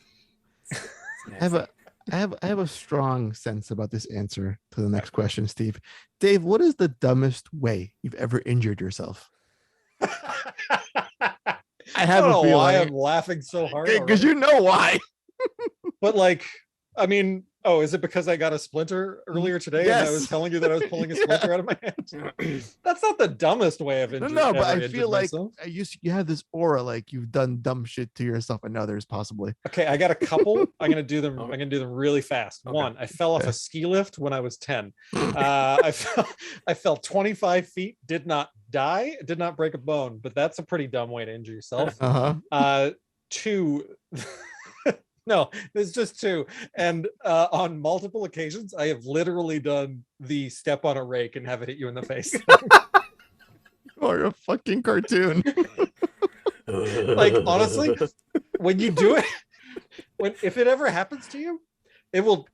I have a strong sense about this answer to the next question, Steve. Dave, what is the dumbest way you've ever injured yourself? I have don't a know why feeling. I'm laughing so hard. Because already. you know why. But like, I mean, oh, is it because I got a splinter earlier today and I was Yes. telling you that I was pulling a splinter out of my hand? That's not the dumbest way of No, injuring. no, but I feel like you have this aura like you've done dumb shit to yourself and others, possibly. Okay, I got a couple. I'm gonna do them. I'm gonna do them really fast. Okay. One, I fell off Okay. a ski lift when I was 10. I fell 25 feet. Did not die. Did not break a bone. But that's a pretty dumb way to injure yourself. Uh-huh. Two. No, there's just two. And on multiple occasions, I have literally done the step on a rake and have it hit you in the face. Or a fucking cartoon. Like, honestly, when you do it, if it ever happens to you, it will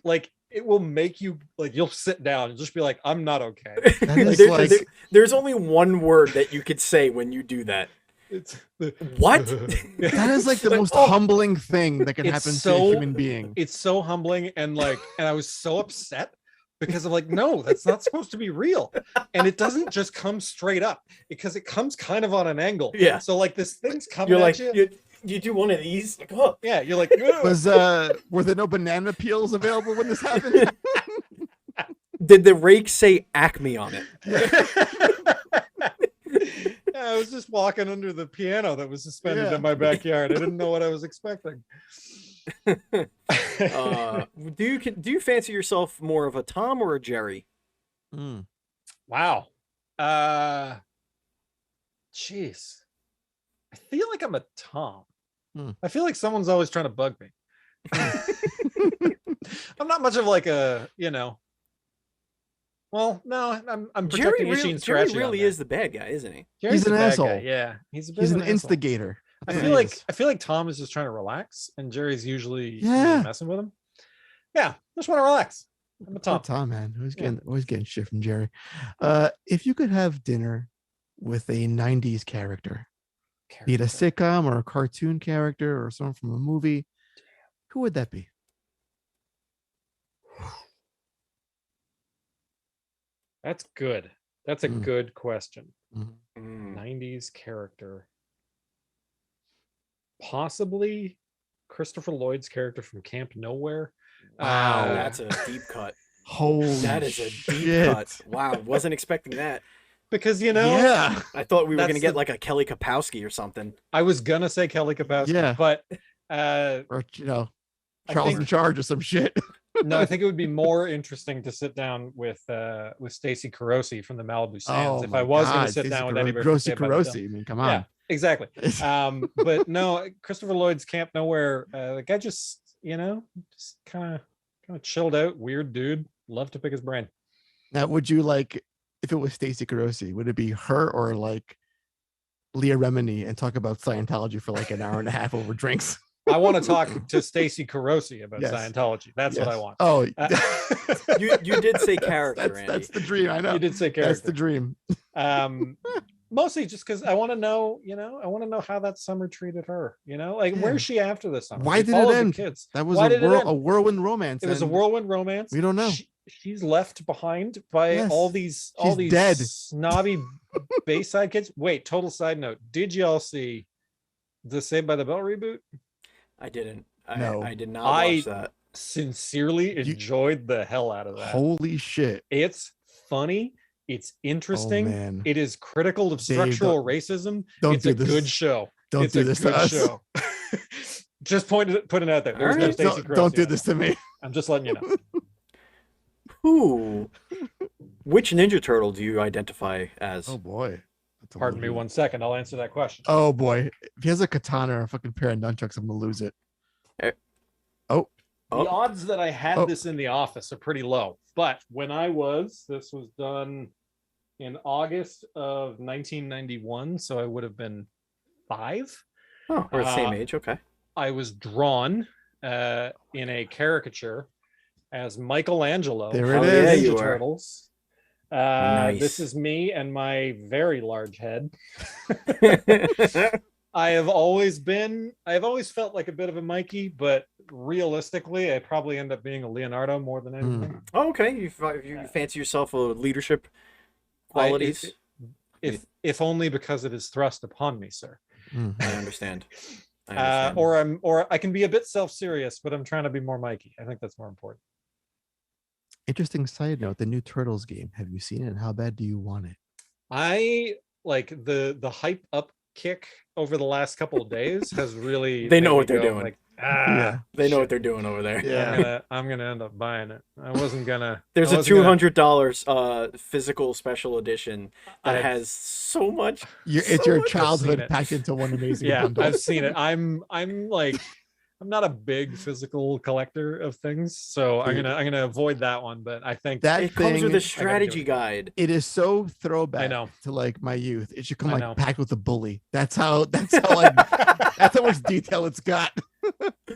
make you like, you'll sit down and just be like, I'm not okay. That is There- like there- there's only one word that you could say when you do that. It's What? That is like the most Oh. humbling thing that can It's happen to so- a human being. It's so humbling, and I was so upset because I'm like, no, that's not supposed to be real, and it doesn't just come straight up because it comes kind of on an angle. Yeah. So like this thing's coming You're at like, you. you do one of these, like, oh. Yeah, you're like, "Ugh." Were there no banana peels available when this happened? Did the rake say Acme on it? Yeah, I was just walking under the piano that was suspended Yeah. in my backyard. I didn't know what I was expecting. Do you fancy yourself more of a Tom or a Jerry? Mm. Wow. Jeez. I feel like I'm a Tom. I feel like someone's always trying to bug me. I'm not much of like a, Well, no, I'm protecting Itchy and Jerry Scratchy. really is the bad guy, isn't he? Jerry's He's an the bad asshole. guy, yeah, he's a bit He's of an asshole. instigator. I That's feel what he like is. Tom is just trying to relax, and Jerry's usually Yeah. messing with him. Yeah, just want to relax. I'm a Tom. Tom, man. Always getting shit from Jerry. If you could have dinner with a 90s character, be it a sitcom or a cartoon character or someone from a movie, who would that be? That's good. That's a good question. Mhm. 90s character. Possibly Christopher Lloyd's character from Camp Nowhere. Wow. That's a deep cut. Holy That is a deep shit. cut. Wow, wasn't expecting that. Because Yeah. I thought we were That's gonna get the- like a Kelly Kapowski or something. I was gonna say Kelly Kapowski, Yeah. but Or I Charles think- in Charge or some shit. no, I think it would be more interesting to sit down with Stacey Carosi from the Malibu Sands if I was going to sit down with anybody. from Grossi Saved by the Bell. Carosi. I mean, come Yeah, on. exactly. But no, Christopher Lloyd's Camp Nowhere. The guy just kind of chilled out, weird dude. Love to pick his brain. Now, would you like, if it was Stacey Carosi, would it be her or like Leah Remini and talk about Scientology for like an hour and a half over drinks? I want to talk to Stacey Carosi about Yes. Scientology. That's what I Yes. want. Oh, You did say character, Andy. that's the dream. I know. You did say character. That's the dream. Mostly just because I want to know, I want to know how that summer treated her. Like, Yeah. where's she after the summer? Why She did it followed the end? Kids. That was Why did it end? a whirlwind romance. It was a and whirlwind romance. We don't know. She's left behind by Yes. all these She's dead. snobby Bayside kids. Wait, total side note. Did y'all see the Saved by the Bell reboot? I didn't. No. I did not I- watch that. Sincerely enjoyed the hell out of that. Holy shit. It's funny. It's interesting. Oh, man. It is critical of Dave, structural racism. don't It's do a this. good show. Don't It's do a this to good us. show. Just put it out there. There's no Alright. Stacey Don't do Carosi this on to me. it. I'm just letting you know. Who? Which Ninja Turtle do you identify as? Oh boy. That's a Pardon me little- 1 second. I'll answer that question. Oh boy. If he has a katana or a fucking pair of nunchucks, I'm gonna lose it. The odds that I had Oh. this in the office are pretty low. But when this was done in August of 1991, so I would have been 5. Oh, we're the same age. Okay. I was drawn in a caricature as Michelangelo There from it the is. Yeah, Ninja you were. Turtles. Nice. This is me and my very large head. I have always felt like a bit of a Mikey, but realistically, I probably end up being a Leonardo more than anything. Oh, okay. You fancy yourself a leadership qualities? If only because it is thrust upon me, sir. Mhm. I understand. I understand. Or I can be a bit self-serious, but I'm trying to be more Mikey. I think that's more important. Interesting side note: the new Turtles game. Have you seen it? And how bad do you want it? I like the hype up kick over the last couple of days has really They made know me what they're go, doing. Like, They know what they're doing over there. Yeah. I'm gonna end up buying it. I wasn't gonna. There's I a wasn't gonna- $200 physical special edition that I've- has so much. It's So your much- childhood I've seen it. packed into one amazing Yeah, bundle. I've seen it. I'm like, I'm not a big physical collector of things, so I'm Dude. gonna avoid that one. But I think That It comes with thing- a strategy it. guide. It is so throwback I know. to like my youth. It should come I like know. packed with a bully. That's how like that's how much detail it's got.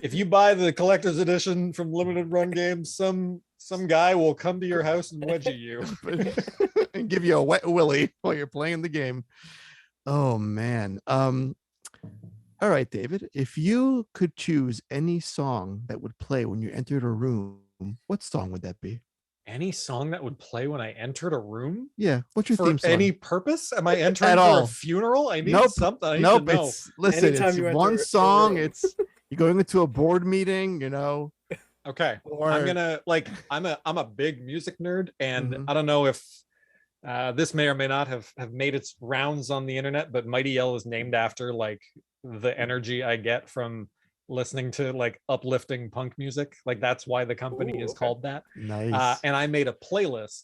if you buy the collector's edition from Limited Run Games, some guy will come to your house and wedgie you. And give you a wet willy while you're playing the game. Oh man. All right, David. If you could choose any song that would play when you entered a room, what song would that be? Any song that would play when I entered a room Yeah. What's your for theme any song? purpose? Am I entering At for a all? funeral? I need Nope. something. I need to Nope. know. It's listen. Anytime It's you enter one a song. room. It's you're going into a board meeting. You know. Okay. Or I'm gonna like I'm a big music nerd, and Mhm. I don't know if this may or may not have made its rounds on the internet, but Mighty Yell is named after like the energy I get from listening to like uplifting punk music. Like that's why the company Ooh, is okay. called that. nice. And I made a playlist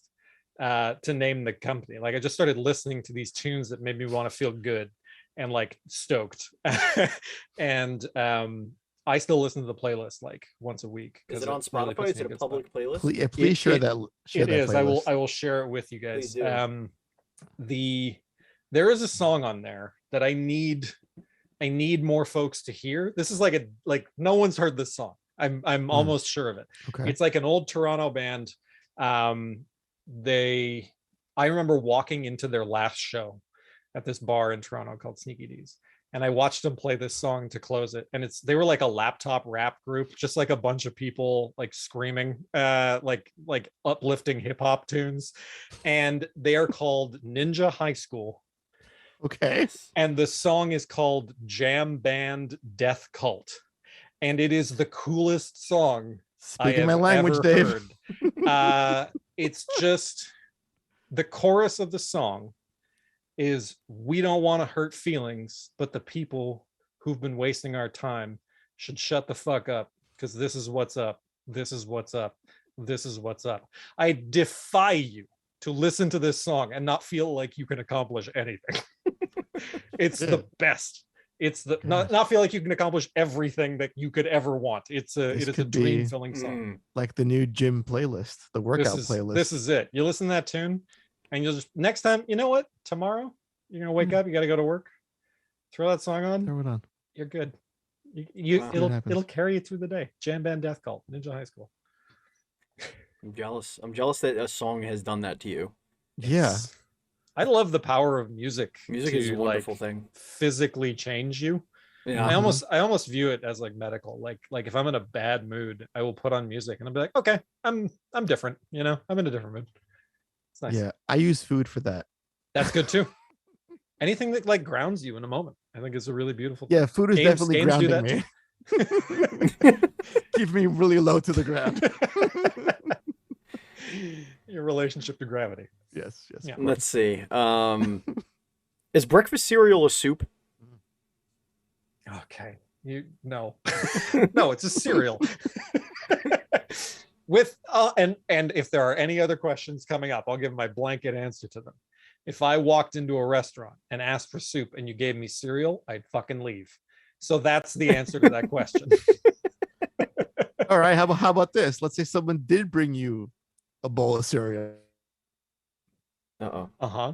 to name the company. Like I just started listening to these tunes that made me want to feel good and like stoked. And I still listen to the playlist like once a week Is because it on really Spotify? puts Is me it in a a good spot. public playlist? Please, please share It- share It that is. I playlist. will share it with you guys. Please do. There is a song on there that I need more folks to hear. This is like no one's heard this song. I'm almost sure of it. Okay. It's like an old Toronto band. They I remember walking into their last show at this bar in Toronto called Sneaky D's. And I watched them play this song to close it. And they were like a laptop rap group, just like a bunch of people like screaming, like uplifting hip hop tunes. And they are called Ninja High School. Okay. And the song is called Jam Band Death Cult. And it is the coolest song I Speaking have my language, ever Dave. heard. It's just the chorus of the song is we don't want to hurt feelings, but the people who've been wasting our time should shut the fuck up because this is what's up. This is what's up. This is what's up. I defy you to listen to this song and not feel like you can accomplish anything. It's the best. It's the not feel like you can accomplish everything that you could ever want. It is a dream filling song. Like the new gym playlist, the workout playlist. This is it. You listen to that tune, and you'll just next time. You know what? Tomorrow you're gonna wake up. You got to go to work. Throw that song on. Throw it on. You're good. Wow. It'll carry you through the day. Jam Band Death Cult, Ninja High School. I'm jealous. I'm jealous that a song has done that to you. Yeah. I love the power of music. Music is a wonderful thing. Physically change you. Yeah. I almost view it as like medical. Like if I'm in a bad mood, I will put on music and I'll be like, okay, I'm different. You know, I'm in a different mood. It's nice. Yeah, I use food for that. That's good too. Anything that like grounds you in a moment, I think is a really beautiful thing. Yeah, food is definitely grounding me. Keep me really low to the ground. Your relationship to gravity. Yes. Yeah. Let's see. Is breakfast cereal a soup? Okay. No, it's a cereal. With and if there are any other questions coming up, I'll give my blanket answer to them. If I walked into a restaurant and asked for soup and you gave me cereal, I'd fucking leave. So that's the answer to that question. All right. How about this? Let's say someone did bring you a bowl of cereal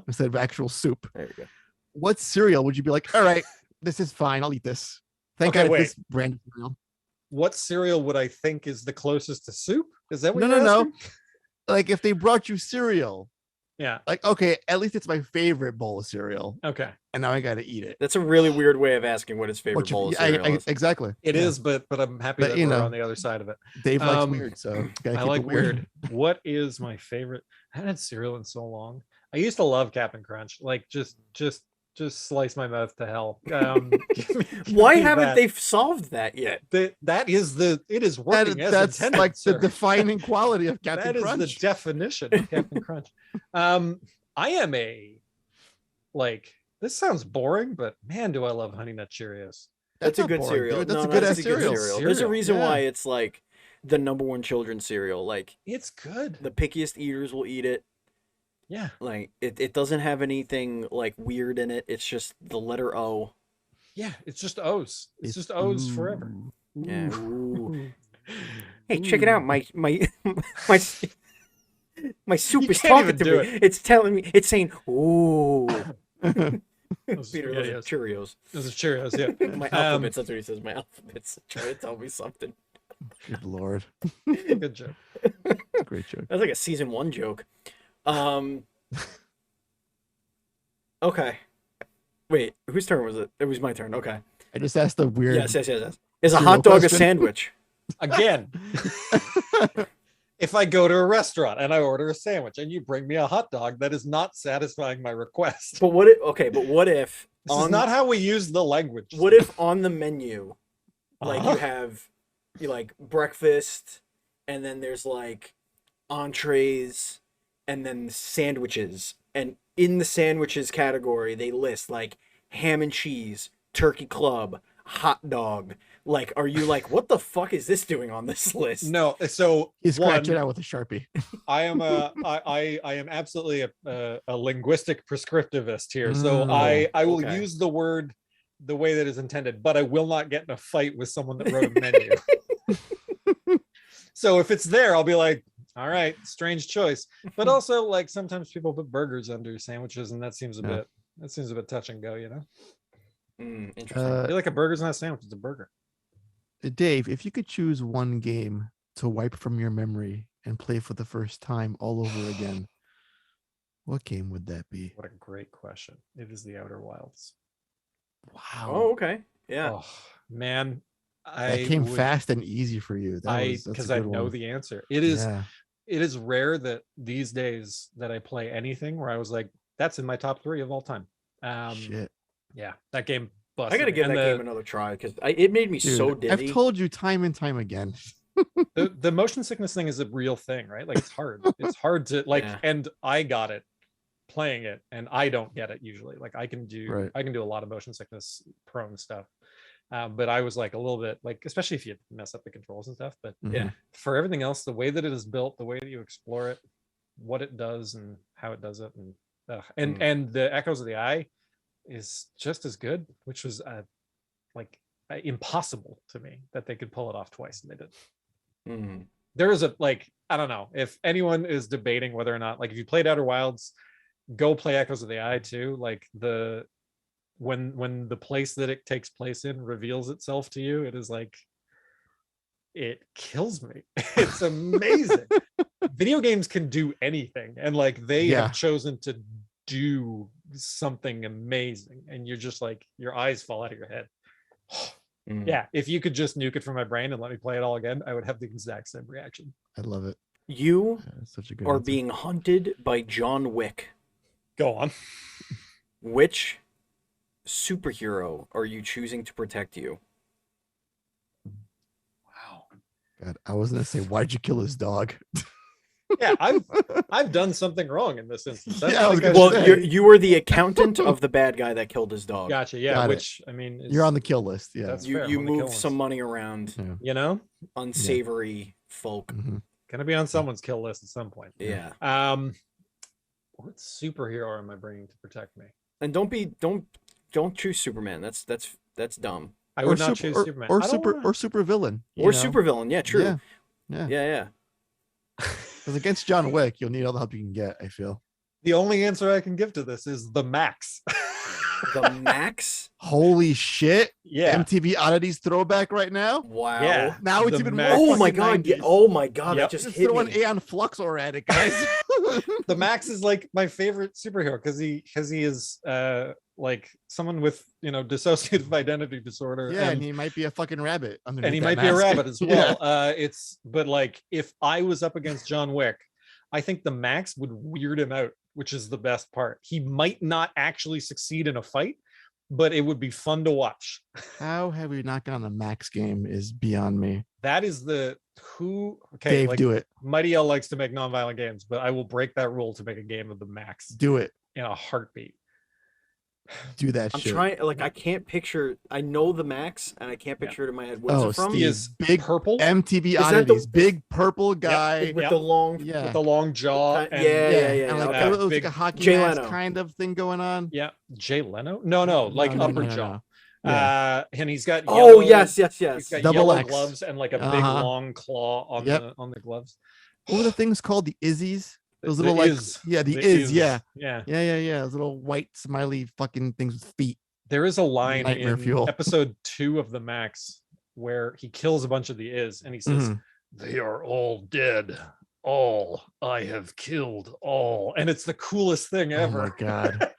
instead of actual soup. There you go. What cereal would you be like? All right, this is fine. I'll eat this. Thank God it's this brand of cereal. What cereal would I think is the closest to soup? Is that what No. you're asking? Like if they brought you cereal, Yeah. like okay, at least it's my favorite bowl of cereal, Okay. and now I got to eat it. That's a really weird way of asking what his favorite bowl of cereal is. Exactly. It is, but I'm happy that we're on the other side of it. Dave likes weird, so I like weird. What is my favorite? I haven't had cereal in so long. I used to love Captain Crunch. Like just slice my mouth to hell. Why haven't they solved that yet? It is working as that's intended, like sir. the defining quality of Captain Crunch. That is the definition of Captain Crunch. I am this sounds boring, but man, do I love Honey Nut Cheerios. That's a good boring, cereal. dude. That's No, a good that's ass cereal. There's a reason Yeah. why it's like the #1 children's cereal. Like It's good. the pickiest eaters will eat it. Yeah. Like it doesn't have anything like weird in it. It's just the letter O. Yeah, it's just O's. It's just O's forever. Yeah. Ooh. Hey, check it out. My soup You is can't talking even to do me. It's telling me. It's saying, "Ooh." Those Peter loves SpaghettiOs. Cheerios. Those are Cheerios, yeah. My alphabets. That's what he says. My alphabets. Try to tell me something. Good Lord. Good joke. That's a great joke. That's like a season 1 joke. Okay. Wait, whose turn was it? It was my turn. Okay. I just asked the weird Yes. Is a cereal hot dog a question. sandwich? Again, if I go to a restaurant and I order a sandwich and you bring me a hot dog, that is not satisfying my request. But what if, okay, but what if This is not how we use the language. what if on the menu, like Uh-huh. you have like breakfast, and then there's like entrees, and then sandwiches, and in the sandwiches category they list like ham and cheese, turkey club, hot dog. Like, are you like, what the fuck is this doing on this list? No, so He's scratching one, out with a Sharpie. I am absolutely a linguistic prescriptivist here. So Mm. I will Okay. use the word the way that is intended, but I will not get in a fight with someone that wrote a menu. So if it's there, I'll be like, all right, strange choice. But also, like, sometimes people put burgers under sandwiches, and that seems a Yeah. bit touch and go, you know. Interesting. I feel like a burger's not a sandwich, it's a burger. Dave, if you could choose one game to wipe from your memory and play for the first time all over again, what game would that be? What a great question. It is the Outer Wilds. Wow. Oh, okay. Yeah. Oh man, That came fast and easy for you. That's because a I good know one. the answer. It is Yeah. it is rare that these days that I play anything where I was like, that's in my top 3 of all time. Shit. Yeah, that game I busted gotta me. give And that game another try because it made me Dude, so dizzy. I've told you time and time again. the motion sickness thing is a real thing, right? Like, it's hard. It's hard to like, Yeah. and I got it playing it, and I don't get it usually. Like, I can do Right. a lot of motion sickness prone stuff. But I was like a little bit like, especially if you mess up the controls and stuff. But Yeah. for everything else, the way that it is built, the way that you explore it, what it does and how it does it, and the Echoes of the Eye is just as good, which was impossible to me that they could pull it off twice, and they did. There is a, like, I don't know if anyone is debating whether or not, like, if you played Outer Wilds, go play Echoes of the Eye too. Like, when the place that it takes place in reveals itself to you, it is like, it kills me. It's amazing. Video games can do anything, and like, they Yeah. have chosen to do something amazing, and you're just like, your eyes fall out of your head. Yeah, if you could just nuke it from my brain and let me play it all again, I would have the exact same reaction. I love it. You That's such a good are answer. being hunted by John Wick. Go on. Which superhero are you choosing to protect you? Wow. God, I was gonna say, why'd you kill his dog? Yeah, I've done something wrong in this instance. Yeah, I was think gonna Well, say. you were the accountant of the bad guy that killed his dog. Gotcha. Yeah, Got it. which I mean, You're on the kill list. Yeah. That's You fair. you I'm on the kill moved list. some money around Yeah. You know, unsavory folk. Mhm. gonna be on someone's kill list at some point. Yeah. What superhero am I bringing to protect me? And don't choose Superman. That's dumb. I would not choose Superman. or I don't super wanna- or super villain Or supervillain. Yeah, true. Yeah. Yeah. Yeah. Because against John Wick, you'll need all the help you can get. I feel. The only answer I can give to this is the Max. The Max? Holy shit! Yeah. MTV Oddities throwback right now. Wow. Yeah. Now it's The even Max. more. Oh my fucking god. Yeah. 90s. Oh my god. Yep. That just Just hit throw an me. Aeon Fluxor at it, guys. The Max is like my favorite superhero because he is like someone with, dissociative identity disorder. Yeah, and he might be a fucking rabbit. And he might be a rabbit as well. But like, if I was up against John Wick, I think the Max would weird him out, which is the best part. He might not actually succeed in a fight, but it would be fun to watch. How have we not gotten a Max game is beyond me. That is okay. Dave, Like, do it. Mighty L likes to make nonviolent games, but I will break that rule to make a game of the Max Do it. in a heartbeat. Do that I'm shit. trying, like, I can't picture. I know the Max, and I can't picture it in my head. What's Oh, it from? He Steve. is Big purple MTV that the- Oddities. Big purple guy. with Yep. the long. Yeah. with the long jaw. Yeah, And, yeah. And like, okay. it was Big like a hockey Jay mask Leno. kind of thing going on. Yeah, Jay Leno? No, like No, upper no. jaw. Yeah. And he's got Oh yellow, yes. he's got Double yellow X. gloves and like a big Uh-huh. long claw on Yep. the gloves. What were the things called? The Izzies? Those The little like Iz. yeah, the The Iz, Iz. yeah. Yeah. Those little white smiley fucking things with feet. There is a line Nightmare in fuel. episode 2 of the Max where he kills a bunch of the Is and he says, Mhm. "They are all dead. All I have killed all." And it's the coolest thing Oh ever. my god.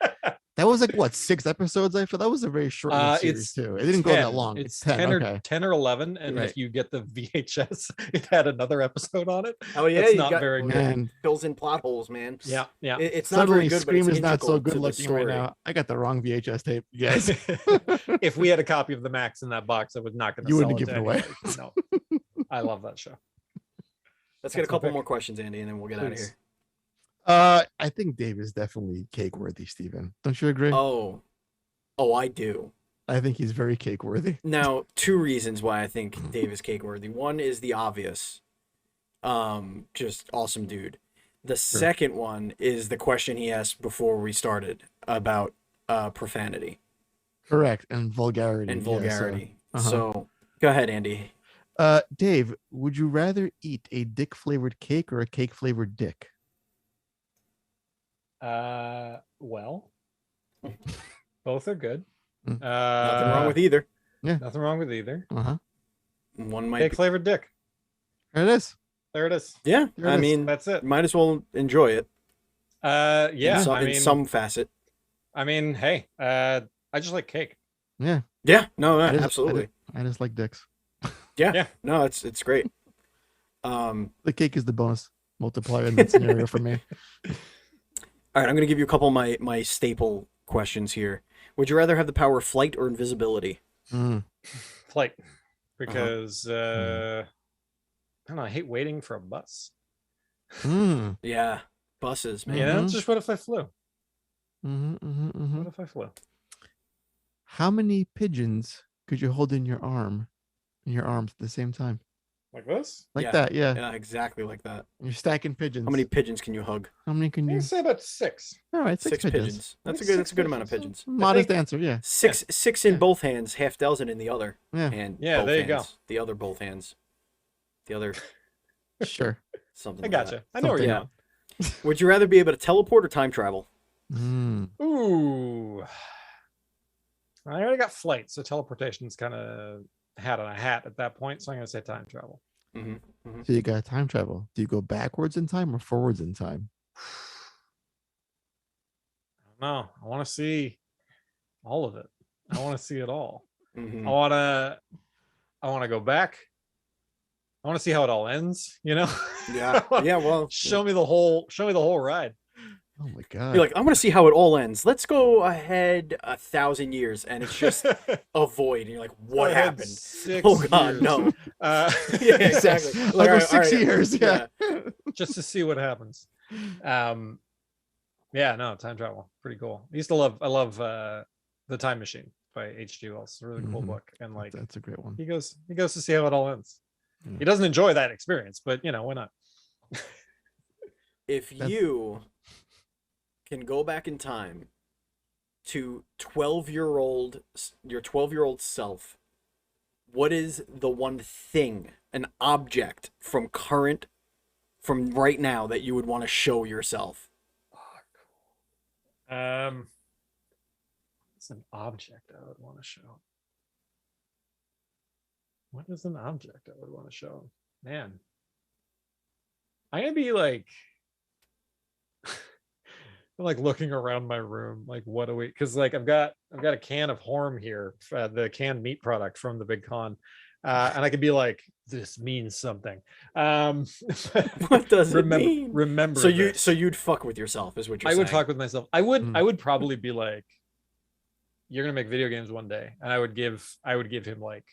That was like what, 6 episodes? I feel that was a very short series It's too. It didn't go that long. It's 10. 10 or Okay. 10 or 11, and Right. if you get the VHS, it had another episode on it. Oh yeah, It's you not got very good. Man, fills in plot holes, man. Yeah, yeah. It's not very suddenly good, but Scream it's is not so integral good to the looking right story. now. I got the wrong VHS tape, you guys. If we had a copy of the Max in that box, I was not going to You sell wouldn't it give to it away. anybody. No, I love that show. Let's get a That's my couple pick. more questions, Andy, and then we'll get out of Please. here. I think Dave is definitely cake worthy, Steven. Don't you agree? Oh, I do. I think he's very cake worthy. Now, 2 reasons why I think Dave is cake worthy. One is the obvious. Just awesome dude. The second one is the question he asked before we started about profanity Correct. And vulgarity. and Yeah, vulgarity. uh-huh. So go ahead, Andy. Dave, would you rather eat a dick flavored cake or a cake flavored dick? Well, both are good. Mm. Nothing wrong with either. Nothing wrong with either. Uh-huh. One might Cake be. flavored dick. There it is. There it is. Yeah, There it I is. mean, That's it. might as well enjoy it. Yeah. in some facet. I mean, hey, I just like cake. Yeah. Yeah, no, I just- absolutely. I just like dicks. Yeah. Yeah. No, it's great. The cake is the bonus multiplier in that scenario for me. All right, I'm going to give you a couple of my staple questions here. Would you rather have the power of flight or invisibility? Mm. Flight. Because I don't know, I hate waiting for a bus. Mm. Yeah, buses, man. You know, Mhm. just what if I flew? Mm-hmm. What if I flew? How many pigeons could you hold in your arms at the same time? Like this? Like Yeah. that, yeah. Yeah, exactly like that. You're stacking pigeons. How many pigeons can you hug? How many can I'm you? gonna say about 6. All right, 6 pigeons. pigeons. That's a Like good. That's a six good amount of pigeons. pigeons. Modest think- answer, yeah. Six in Yeah. both hands, half dozen in the other Yeah, hand. Yeah, both there you go. hands. The other both hands. The other sure. something. I like gotcha. I know where Something. you're Yeah. going. Would you rather be able to teleport or time travel? Mm. Ooh. I already got flight, so teleportation's kind of hat on a hat at that point. So I'm gonna say time travel. Mm-hmm. So you got time travel. Do you go backwards in time or forwards in time? No, I want to see all of it. I want to see it all. Mm-hmm. I want to go back. I want to see how it all ends, you know? Yeah. Yeah. Well, show me the whole ride. Oh my god. you're like, I want to see how it all ends. Let's go ahead 1,000 years, and it's just a void. And you're like, what I had happened? 6 Oh God, years, no. uh, Yeah, exactly. I'll Like, go all right, 6 all right. years. Yeah. just to see what happens. Yeah, no, time travel, pretty cool. I love The Time Machine by H.G. Wells. It's a really cool Mhm. book, and like That's a great one. he goes to see how it all ends. Yeah. He doesn't enjoy that experience, but you know, why not? If That's- you can go back in time to your 12-year-old self, what is the one thing, an object from right now that you would want to show yourself? It's an object I would want to show. What is an object I would want to show? Man, I'm gonna be like, I'm like looking around my room, like what do we? Because like I've got a can of Horm here, the canned meat product from the Big Con, and I could be like, this means something. What does it mean? Remember. So this. you'd fuck with yourself, is what you're I saying. would fuck with myself. I would Mm. I would probably be like, you're gonna make video games one day, and I would give him like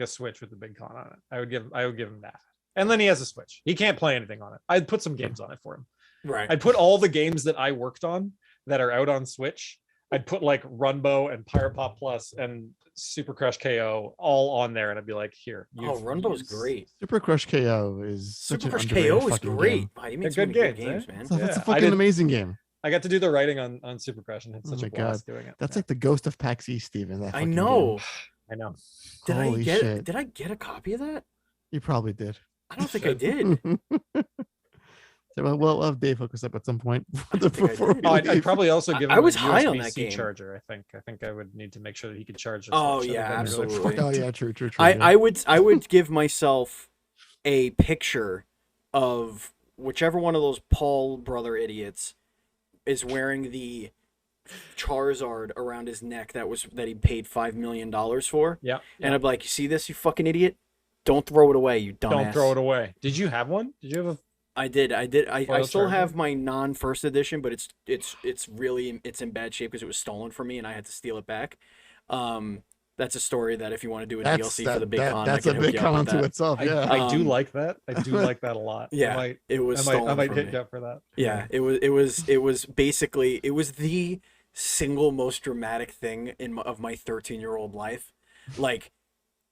a Switch with the Big Con on it. I would give him that, and then he has a Switch. He can't play anything on it. I'd put some games on it for him. Right. I'd put all the games that I worked on that are out on Switch. I'd put like Runbow and Pirate Pop Plus and Super Crush KO all on there, and I'd be like, here. Oh, Runbow's great. Super Crush KO is such Super an Crush underrated KO is fucking great. game. Wow, you They're make so good many good games, games, man. That's Yeah, a I fucking did- amazing game. I got to do the writing on Super Crush and had Oh such my a blast doing it. That's Yeah, like the Ghost of PAX East, Steven. That I fucking know. I know. Game. Holy shit. Did I get a copy of that? You probably did. I don't think I did. So we'll have Dave hook us up at some point. I don't think I before did. we Oh, I'd leave. probably also give him I was a high on that USB-C game. charger. I think I would need to make sure that he could charge. Oh, Switch. I think yeah, that'd be really absolutely. fun. Oh yeah, true. I yeah. I would give myself a picture of whichever one of those Paul brother idiots is wearing the Charizard around his neck that he paid $5 million for. Yeah. And I'd be like, you see this, you fucking idiot? Don't throw it away, you dumbass. Don't throw it away. Did you have one? Did you have a? I did. I Foil still Charizard? have my non-first edition, but it's really in bad shape because it was stolen from me and I had to steal it back. That's a story that if you want to do a DLC for the big con, that's I a can hook big you up con with to that. itself. Yeah. I do Um, like that. I do like that a lot. Yeah, it was stolen I might from hit me. you up for that. Yeah, it was basically the single most dramatic thing of my 13-year-old life. Like,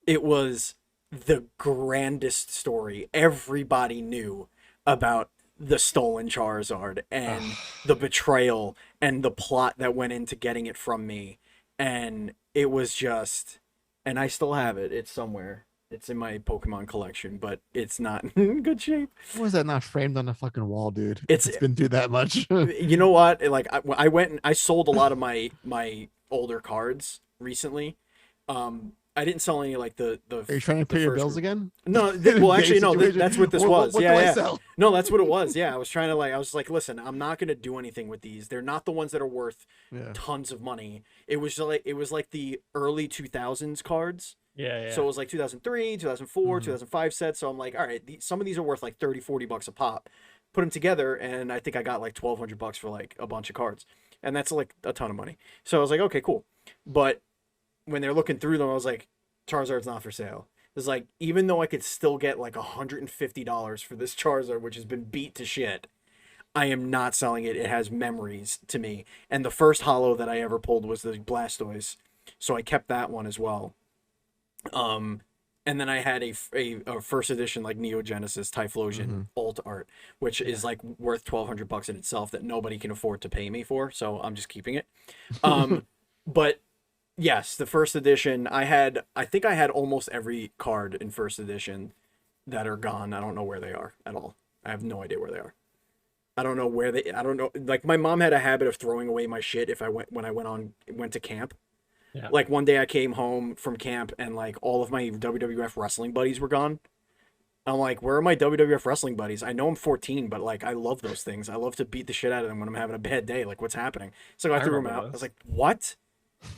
it was the grandest story. Everybody knew about the stolen Charizard and the betrayal and the plot that went into getting it from me. And it was just, and I still have it. It's somewhere. It's in my Pokemon collection, but it's not in good shape. Why was that not framed on the fucking wall, dude? It's- It's been through that much. You know what? Like I went and I sold a lot of my older cards recently. I didn't sell any like the. Are you trying to the pay your first bills group. again? No, well, actually, no. Situation? That's what this was. What Yeah, do I yeah. sell? No, that's what it was. Yeah, I was trying to I was like, listen, I'm not gonna do anything with these. They're not the ones that are worth Yeah. tons of money. It was like the early 2000s cards. Yeah, yeah. So it was like 2003, 2004, Mhm. 2005 sets. So I'm like, all right, some of these are worth like 30, 40 bucks a pop. Put them together, and I think I got like 1,200 bucks for like a bunch of cards, and that's like a ton of money. So I was like, okay, cool. But when they're looking through them, I was like, Charizard's not for sale. It's like, even though I could still get like $150 for this Charizard, which has been beat to shit, I am not selling it. It has memories to me. And the first holo that I ever pulled was the Blastoise, so I kept that one as well. And then I had a first edition like Neo Genesis Typhlosion alt art, which is like worth 1,200 bucks in itself that nobody can afford to pay me for, so I'm just keeping it. But yes, the first edition, I think I had almost every card in first edition that are gone. I don't know where they are at all. I have no idea where they are. I don't know. Like, my mom had a habit of throwing away my shit if I went to camp. Yeah. Like, one day I came home from camp and like all of my WWF wrestling buddies were gone. I'm like, where are my WWF wrestling buddies? I know I'm 14, but like, I love those things. I love to beat the shit out of them when I'm having a bad day. Like, what's happening? So I threw them remember out. those. I was like, what?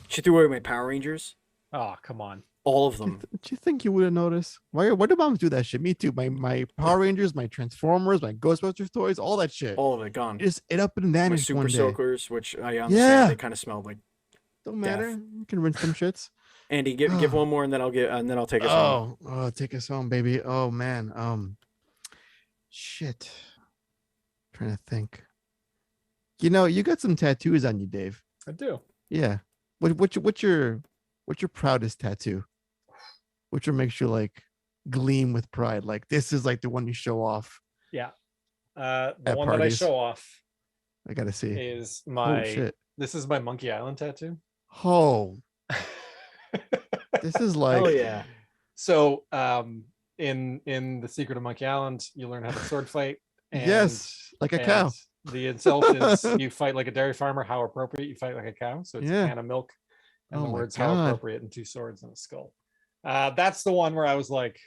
She threw away my Power Rangers. Oh, come on. All of them. Do you think you would have noticed? Why do moms do that shit? Me too. My Power Rangers, my Transformers, my Ghostbusters toys, all that shit. All of it gone. Just it up and My vanished Super one day. Soakers, which I understand Yeah. they kind of smelled like. Don't matter. You can rinse them shits. Andy, give one more, and then I'll take us home. Oh, take us home, baby. Oh man. Shit. Trying to think. You know, you got some tattoos on you, Dave. I do. Yeah. What's your proudest tattoo? Which one makes you like gleam with pride? Like, this is like the one you show off. Yeah. The At one that I parties. show off I gotta see. is Oh my. shit. This is my Monkey Island tattoo. Oh, this is like Oh yeah. So, in The Secret of Monkey Island, you learn how to sword fight. And, yes, like a cow. and The insult is you fight like a dairy farmer. How appropriate! You fight like a cow. So it's Yeah. a can of milk, and Oh the my words "how God. appropriate" and 2 swords and a skull. That's the one where I was like,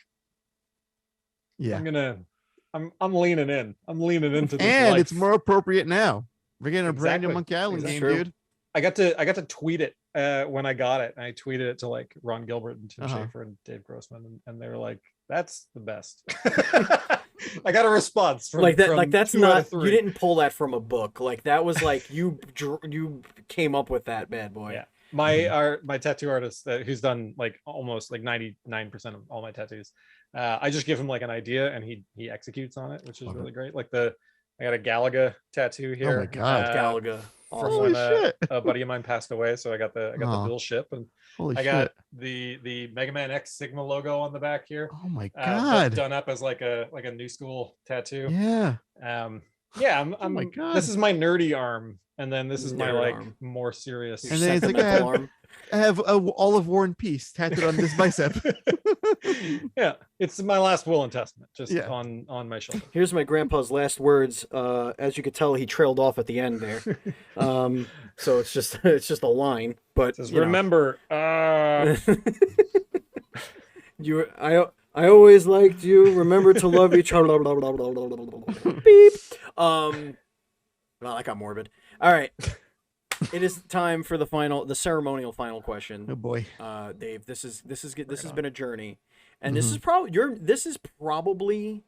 Yeah. I'm leaning in. I'm leaning into this. And life. it's more appropriate now. We're getting a brand new Exactly. Monkey Island That's game, true. dude. I got to tweet it when I got it. And I tweeted it to like Ron Gilbert and Tim Uh-huh. Schafer and Dave Grossman, and they were like, "That's the best." I got a response from Like that. from Like, that's 2 out not. of 3. You didn't pull that from a book. Like, that was like you came up with that bad boy. Yeah. My tattoo artist who's done like almost like 99% of all my tattoos. I just give him like an idea and he executes on it, which is Love it. really great. Like I got a Galaga tattoo here. Oh my God. Galaga. From Awesome. Holy when shit. a buddy of mine passed away, so I got the Aw. dual ship, and Holy I shit. got the Mega Man X Sigma logo on the back here, Oh my but God. done up as like a new school tattoo. Yeah. Yeah, Oh my God. This is my nerdy arm, and then this is my Nerd like arm. more serious. And then it's like, Sentimental I arm. I have a All of War and Peace tattooed on this bicep. Yeah, it's my last will and testament, just Yeah. on my shoulder. Here's my grandpa's last words. As you could tell, he trailed off at the end there. So it's just a line. But It says, you know. remember, I always liked you. Remember to love each other. Beep. Well, that got morbid. All right. It is time for the ceremonial final question. Oh boy. Dave, this has on. been a journey, and this is probably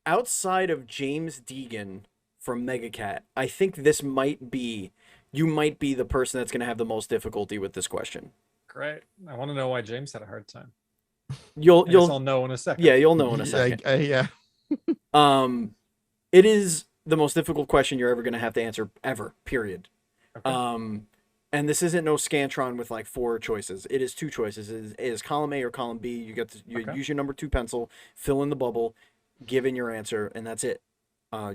outside of James Deegan from Megacat. I think you might be the person that's going to have the most difficulty with this question. Great. I want to know why James had a hard time. You'll know in a second. Yeah, you'll know in a second. Yeah. It is the most difficult question you're ever going to have to answer ever. Period. Okay. And this isn't no Scantron with like 4 choices. It is 2 choices. It is column A or column B. You get to use your number 2 pencil, fill in the bubble, give in your answer, and that's it.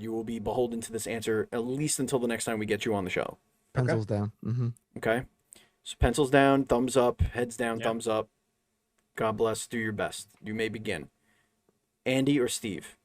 You will be beholden to this answer at least until the next time we get you on the show. Pencils down. Mm-hmm. Okay. So pencils down, thumbs up, heads down, Yep. thumbs up. God bless. Do your best. You may begin. Andy or Steve?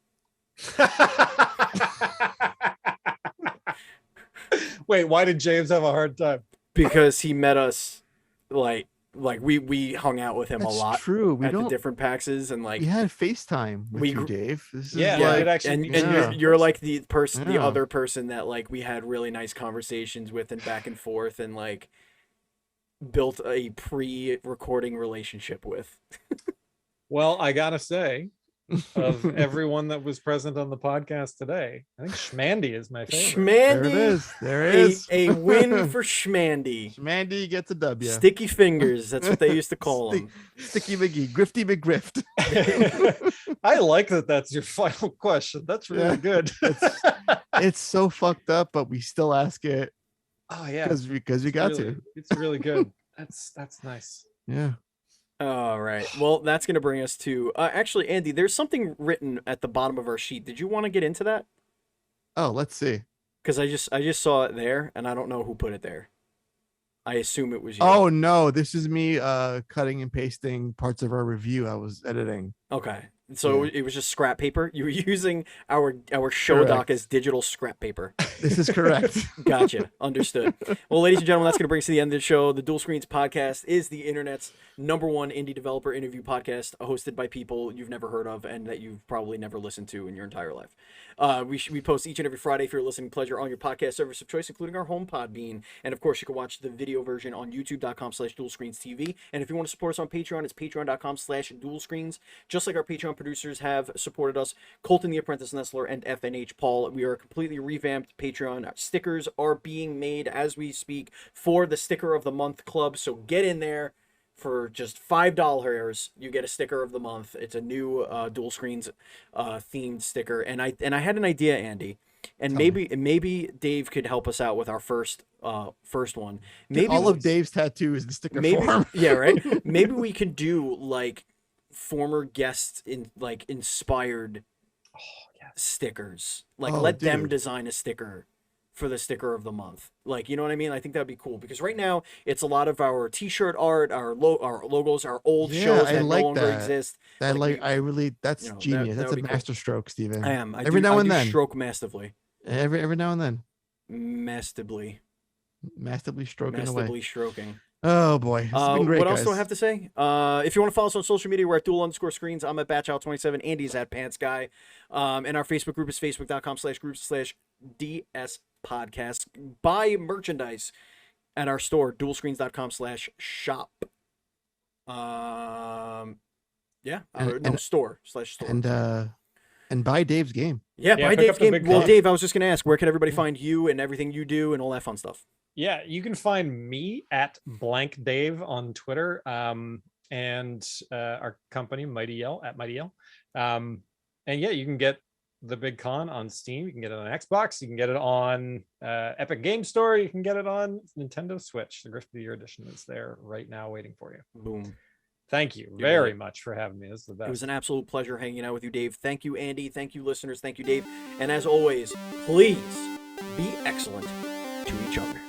Wait, why did James have a hard time? Because he met us like we hung out with him That's a lot true. We at the don't. different PAXs, and like We had FaceTime with we you, gr- Dave. This is Yeah, Yeah, it actually and, means and yeah. you're like the person, the Yeah. other person that like we had really nice conversations with and back and forth and like built a pre-recording relationship with. Well, I gotta say, of everyone that was present on the podcast today, I think Schmandy is my favorite. There it Schmandy, is. There it is. a win for Schmandy. Schmandy gets a W. Sticky fingers, that's what they used to call him. Sticky McGee. Grifty McGrift. I like that. That's your final question. That's really Yeah. good. It's so fucked up, but we still ask it Oh yeah, because we got really, to. It's really good. That's nice. Yeah. All right. Well, that's going to bring us to actually, Andy, there's something written at the bottom of our sheet. Did you want to get into that? Oh, let's see. Because I just saw it there, and I don't know who put it there. I assume it was you. Oh no, this is me cutting and pasting parts of our review I was editing. Okay. So Yeah. it was just scrap paper. You were using our show Correct. doc as digital scrap paper. This is correct. Gotcha. Understood. Well, ladies and gentlemen, that's going to bring us to the end of the show. The Dual Screens podcast is the internet's #1 indie developer interview podcast, hosted by people you've never heard of and that you've probably never listened to in your entire life. We post each and every Friday for your listening pleasure on your podcast service of choice, including our home Podbean. And of course, you can watch the video version on youtube.com/dualscreens.tv. And if you want to support us on Patreon, it's patreon.com/dualscreens. Just like our Patreon producers have supported us, Colton the Apprentice Nestler and FNH Paul. We are a completely revamped Patreon. Stickers are being made as we speak for the Sticker of the Month Club. So get in there. For just $5, you get a sticker of the month. It's a new Dual Screens themed sticker, and I had an idea, Andy, and maybe Dave could help us out with our first one. Maybe all of Dave's tattoos in sticker maybe form. yeah, right. Maybe we could do like former guests in like inspired stickers. Like let them dude. design a sticker for the sticker of the month. Like, you know what I mean? I think that'd be cool because right now it's a lot of our t-shirt art, our logos, our old Yeah, shows I that like no longer that. exist. That Like, I really that's you know, that- genius. that That's would a be cool. master stroke, Steven. I am. Every now and then. Stroke masterfully. Every now and then. Masterfully Stroking away. stroking. Oh boy. This has been great, What else guys. do I have to say? If you want to follow us on social media, we're at Dual_Screens. I'm at Batchout27. Andy's at Pants Guy. And our Facebook group is facebook.com/groups/DS Podcast. Buy merchandise at our store, dualscreens.com/shop. Store/store. And buy Dave's game. Yeah, Yeah, buy pick Dave's up the game. big Well, con. Dave, I was just going to ask, where can everybody find you and everything you do and all that fun stuff? Yeah, you can find me at blank Dave on Twitter, and our company Mighty Yell at Mighty Yell. And yeah, you can get the Big Con on Steam. You can get it on Xbox. You can get it on Epic Game Store. You can get it on Nintendo Switch. The Grift of the Year edition is there right now, waiting for you. Boom. Thank you You're very right. much for having me. This is the It best. was an absolute pleasure hanging out with you, Dave. Thank you, Andy. Thank you, listeners. Thank you, Dave. And as always, please be excellent to each other.